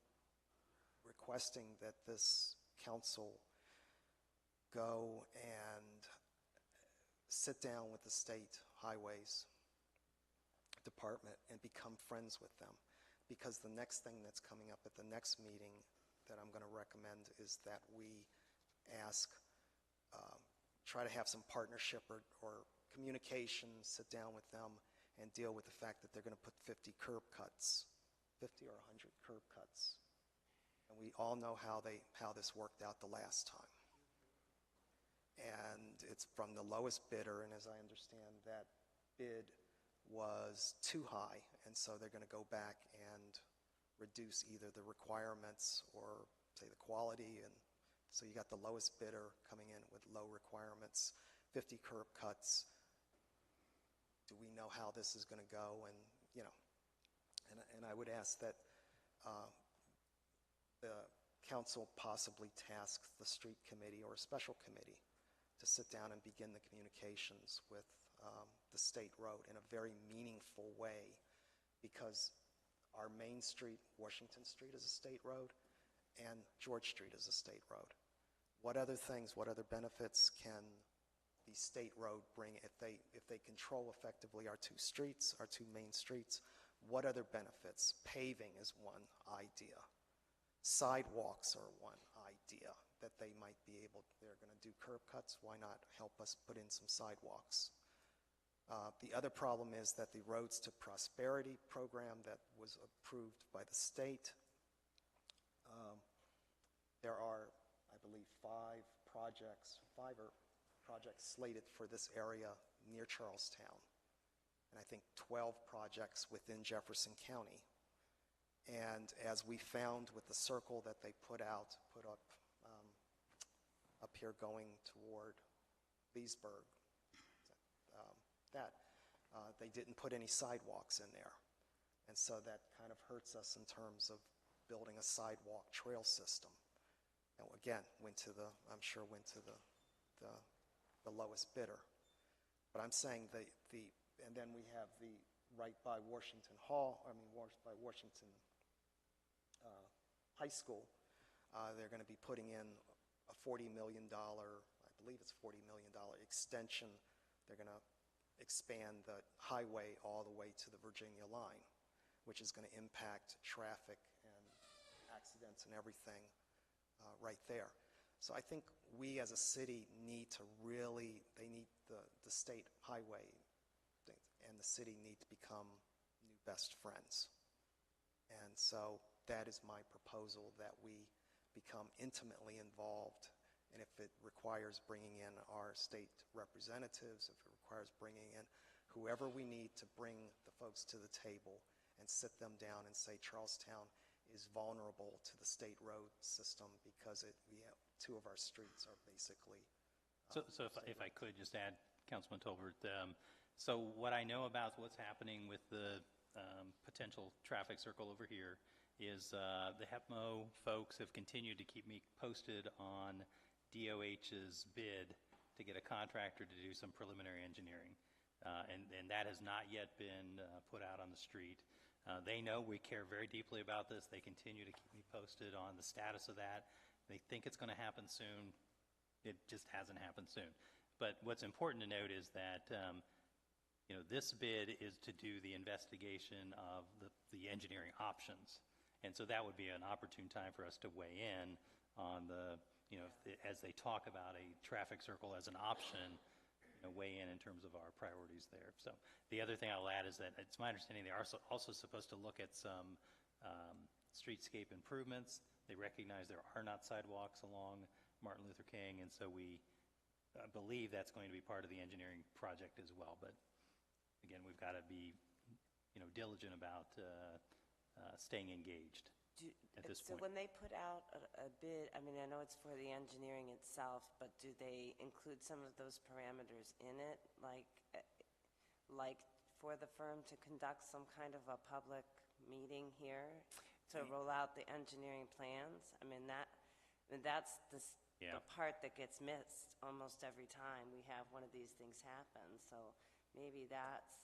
requesting that this council go and sit down with the state highways department and become friends with them. Because the next thing that's coming up at the next meeting that I'm going to recommend is that we ask, try to have some partnership or communication, sit down with them and deal with the fact that they're going to put 50 curb cuts, 50 or 100 curb cuts. And we all know how this worked out the last time. And it's from the lowest bidder, and as I understand, that bid was too high, and so they're going to go back and reduce either the requirements or, say, the quality, and so you got the lowest bidder coming in with low requirements, 50 curb cuts. Do we know how this is going to go? And, you know, and I would ask that the council possibly task the street committee or a special committee to sit down and begin the communications with the state road in a very meaningful way, because our main street, Washington Street, is a state road, and George Street is a state road. What other things, what other benefits can the state road bring if they control effectively our two streets, our two main streets? What other benefits? Paving is one idea. Sidewalks are one idea that they might be able, they're going to do curb cuts, why not help us put in some sidewalks? The other problem is that the Roads to Prosperity program that was approved by the state, there are, I believe, 5 projects slated for this area near Charlestown, and I think 12 projects within Jefferson County. And as we found with the circle that they put up here going toward Leesburg, they didn't put any sidewalks in there. And so that kind of hurts us in terms of building a sidewalk trail system. And again, I'm sure went to the lowest bidder. But I'm saying and then we have the right by Washington by Washington High School. They're going to be putting in a $40 million, I believe it's $40 million extension. They're going to expand the highway all the way to the Virginia line, which is going to impact traffic and accidents and everything right there. So I think we as a city need to they need the state highway and the city need to become new best friends. And so that is my proposal, that we become intimately involved. And if it requires bringing in our state representatives, if it requires bringing in whoever we need to bring the folks to the table and sit them down and say Charlestown is vulnerable to the state road system because 2 of our streets are basically. So if I could just add, Councilman Tolbert, so what I know about what's happening with the potential traffic circle over here is the HEPMO folks have continued to keep me posted on DOH's bid to get a contractor to do some preliminary engineering. And that has not yet been put out on the street. They know we care very deeply about this. They continue to keep me posted on the status of that. They think it's going to happen soon. It just hasn't happened soon. But what's important to note is that this bid is to do the investigation of the engineering options. And so that would be an opportune time for us to weigh in on as they talk about a traffic circle as an option, weigh in terms of our priorities there. So the other thing I'll add is that it's my understanding they are also supposed to look at some streetscape improvements. They recognize there are not sidewalks along Martin Luther King, and so we believe that's going to be part of the engineering project as well. But again, we've got to be, diligent about staying engaged at this So point. when they put out a bid, I mean, I know it's for the engineering itself, but do they include some of those parameters in it, like for the firm to conduct some kind of a public meeting here to roll out the engineering plans? I mean, that's the part that gets missed almost every time we have one of these things happen. So maybe that's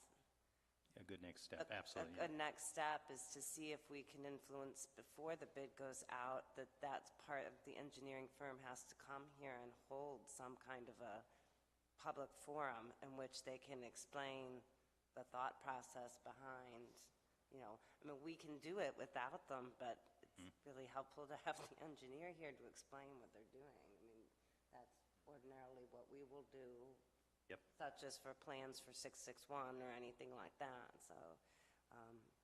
A good next step, absolutely. a good next step is to see if we can influence before the bid goes out that's part of the engineering firm has to come here and hold some kind of a public forum in which they can explain the thought process behind, I mean, we can do it without them, but it's really helpful to have the engineer here to explain what they're doing. I mean, that's ordinarily what we will do. Yep. Such as for plans for 661 or anything like that, so.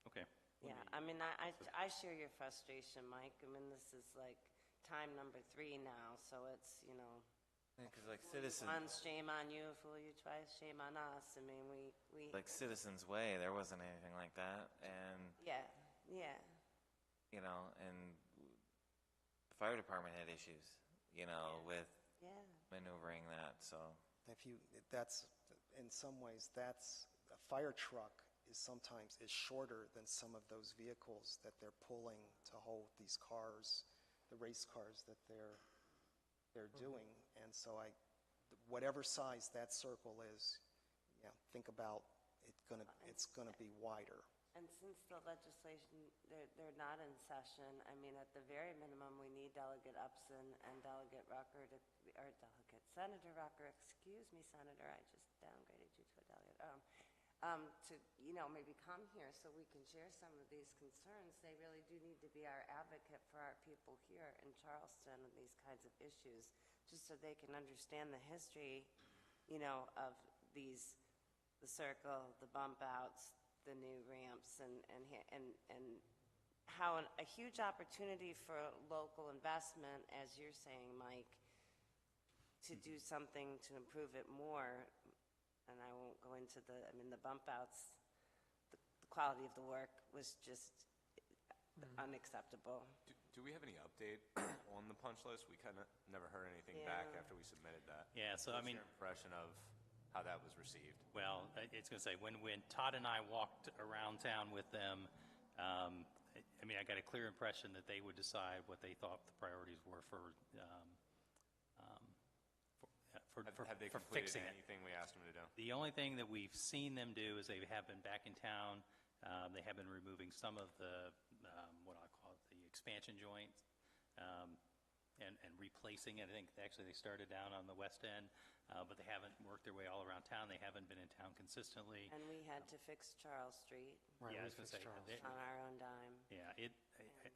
Okay. Yeah, I mean, I share your frustration, Mike. I mean, this is like time number 3 now, so it's, Because like Citizens, once, shame on you, fool you twice, shame on us. I mean, we like Citizens Way, there wasn't anything like that, and yeah. And the fire department had issues, with maneuvering that. So That's in some ways that's a fire truck is shorter than some of those vehicles that they're pulling to hold these cars, the race cars that they're doing. And so whatever size that circle is, think about it's gonna be wider. And since the legislation, they're not in session, I mean, at the very minimum, we need Delegate Upson and Delegate Rucker Senator Rucker, excuse me, Senator, I just downgraded you to a delegate, to, maybe come here so we can share some of these concerns. They really do need to be our advocate for our people here in Charleston and these kinds of issues, just so they can understand the history, of the circle, the bump outs, the new ramps, and how a huge opportunity for local investment, as you're saying, Mike, to do something to improve it more. And I won't go into the bump outs, the quality of the work was just unacceptable. Do we have any update on the punch list? We kind of never heard anything back after we submitted that. Yeah, so What's your impression of how that was received? Well, it's going to say, when Todd and I walked around town with them, I got a clear impression that they would decide what they thought the priorities were for Have they completed fixing it. anything we asked them to do? The only thing that we've seen them do is they have been back in town. They have been removing some of the, what I call it, the expansion joints, and replacing it. I think actually they started down on the west end, but they haven't worked their way all around town. They haven't been in town consistently. And we had to fix Charles Street. Right, yeah, I was going to say, on our own dime. Yeah,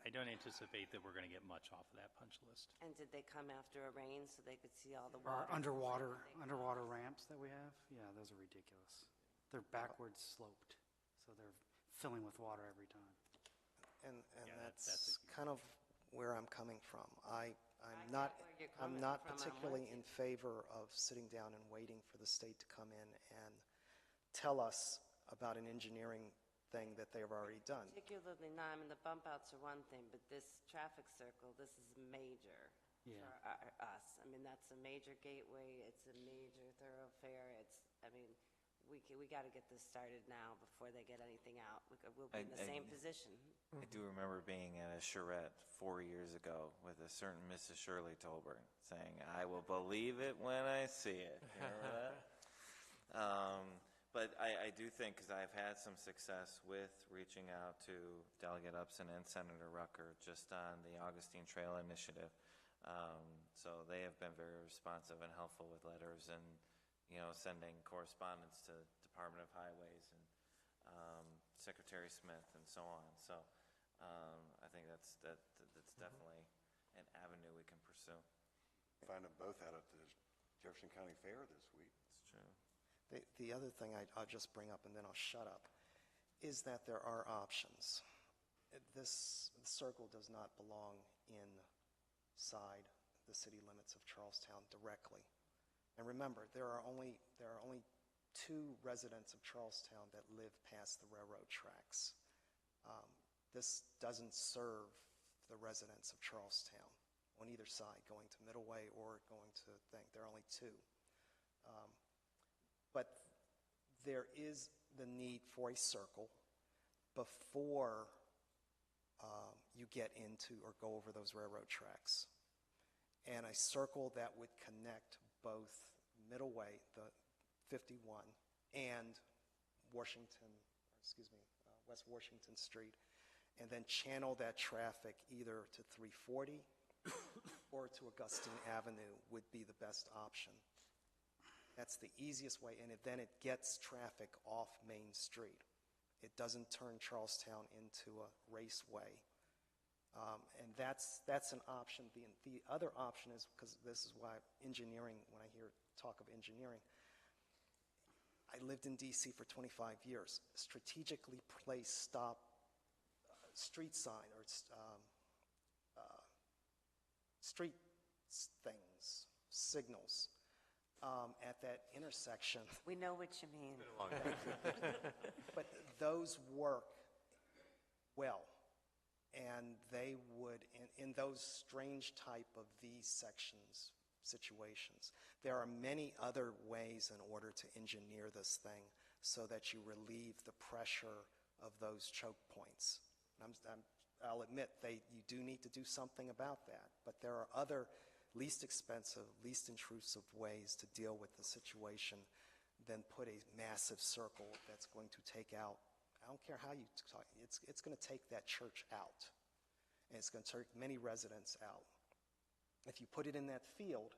I don't anticipate that we're going to get much off of that punch list. And did they come after a rain so they could see all the Our water? underwater ramps that we have, those are ridiculous. They're backwards sloped, so they're filling with water every time. And that's kind of where I'm coming from. I'm not particularly in favor of sitting down and waiting for the state to come in and tell us about an engineering thing that they've already done. Particularly not, the bump outs are one thing, but this traffic circle, this is major for us. That's a major gateway, it's a major thoroughfare, we got to get this started now before they get anything out. We'll be in the same position. I do remember being at a charrette 4 years ago with a certain Mrs. Shirley Tolbert saying, "I will believe it when I see it." You remember that? But I do think, because I've had some success with reaching out to Delegate Upson and Senator Rucker just on the Augustine Trail Initiative. So they have been very responsive and helpful with letters and sending correspondence to Department of Highways and Secretary Smith and so on. So I think that's definitely an avenue we can pursue. Find them both out at the Jefferson County Fair this week. It's true. The other thing I'll just bring up, and then I'll shut up, is that there are options. This circle does not belong inside the city limits of Charlestown directly. And remember, there are only 2 residents of Charlestown that live past the railroad tracks. This doesn't serve the residents of Charlestown on either side, going to Middleway or going to Thing. There are only 2. But there is the need for a circle before you get into or go over those railroad tracks. And a circle that would connect both Middleway, the 51, and West Washington Street, and then channel that traffic either to 340 or to Augustine Avenue would be the best option. That's the easiest way, and then it gets traffic off Main Street. It doesn't turn Charlestown into a raceway. And that's an option. The other option is, because this is why engineering, when I hear talk of engineering, I lived in D.C. for 25 years. Strategically placed street sign or street things, signals at that intersection. We know what you mean. But those work well. And they would, in those strange type of V-sections situations, there are many other ways in order to engineer this thing so that you relieve the pressure of those choke points. I'll admit, you do need to do something about that, but there are other least expensive, least intrusive ways to deal with the situation than put a massive circle that's going to take out, I don't care how you talk, it's going to take that church out, and it's going to take many residents out. If you put it in that field,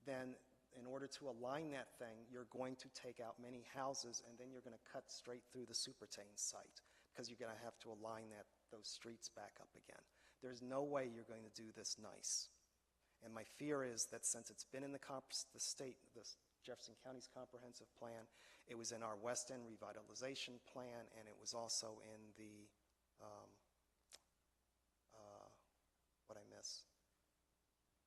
then in order to align that thing, you're going to take out many houses, and then you're going to cut straight through the Supertane site, because you're going to have to align those streets back up again. There's no way you're going to do this nice. And my fear is that since it's been in the Jefferson County's comprehensive plan, it was in our West End revitalization plan, and it was also in the,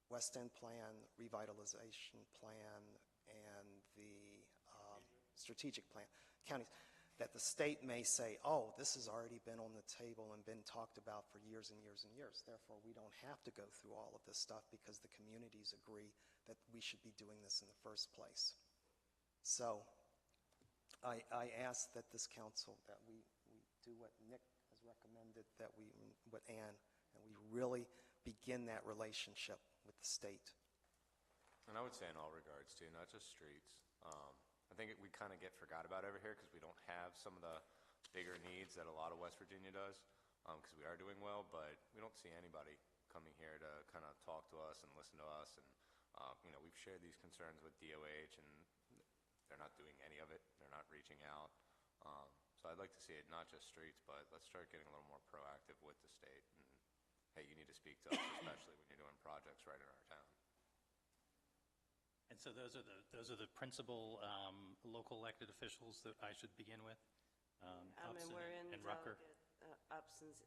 West End plan, revitalization plan, and the strategic plan, counties, that the state may say, oh, this has already been on the table and been talked about for years and years and years. Therefore, we don't have to go through all of this stuff because the communities agree that we should be doing this in the first place. So I ask that this council, that we do what Nick has recommended, what Ann, and we really begin that relationship with the state. And I would say in all regards too, not just streets. I think we kind of get forgot about over here because we don't have some of the bigger needs that a lot of West Virginia does, because we are doing well, but we don't see anybody coming here to kind of talk to us and listen to us. And we've shared these concerns with DOH, and they're not doing any of it. They're not reaching out. So I'd like to see it not just streets, but let's start getting a little more proactive with the state. And hey, you need to speak to us, especially when you're doing projects right in our town. And so those are the principal local elected officials that I should begin with? Upson we're in and Rucker? Upson's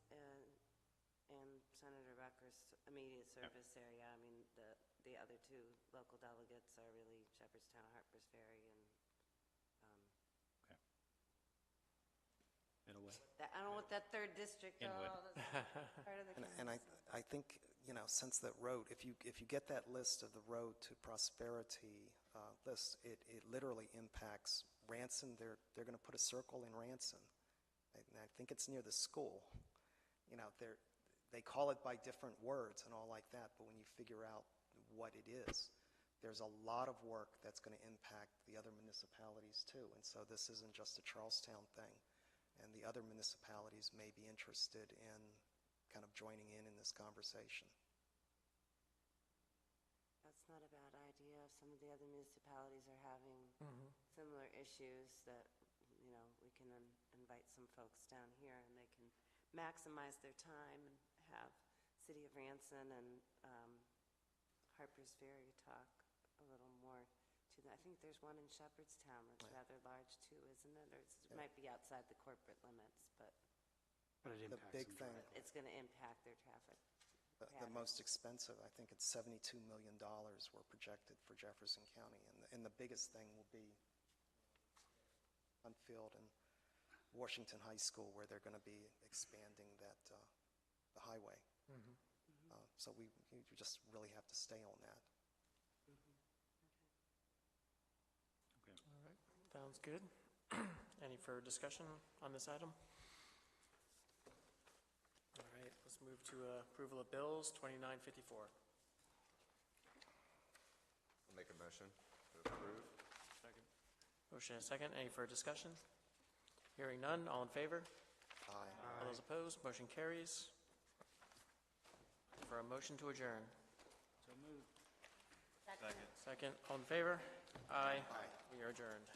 and Senator Rucker's immediate service area. I mean, the other 2 local delegates are really Shepherdstown, Harpers Ferry, and Middleway. I don't want that 3rd district. Inwood. Part of the And I think, since that road, if you get that list of the road to prosperity list, it literally impacts Ranson. They're going to put a circle in Ranson. And I think it's near the school. They call it by different words and all like that, but when you figure out what it is, there's a lot of work that's going to impact the other municipalities too. And so this isn't just a Charlestown thing. And the other municipalities may be interested in kind of joining in this conversation. That's not a bad idea. Some of the other municipalities are having similar issues that, we can invite some folks down here and they can maximize their time and have City of Ranson and Harpers Ferry talk a little more to that. I think there's one in Shepherdstown that's rather large too, isn't it? Or it might be outside the corporate limits, but But it the impacts big them thing, it's going to impact their traffic. The most expensive, I think it's $72 million we're projected for Jefferson County. And the biggest thing will be Huntfield and Washington High School, where they're going to be expanding the highway. So we just really have to stay on that. All right, sounds good. Any further discussion on this item? All right, let's move to approval of bills 2954. I'll make a motion to approve. Second. Motion and a second. Any further discussion? Hearing none. All in favor? Aye. All those opposed? Motion carries. For a motion to adjourn. So moved. Second. Second. All in favor? Aye. We are adjourned.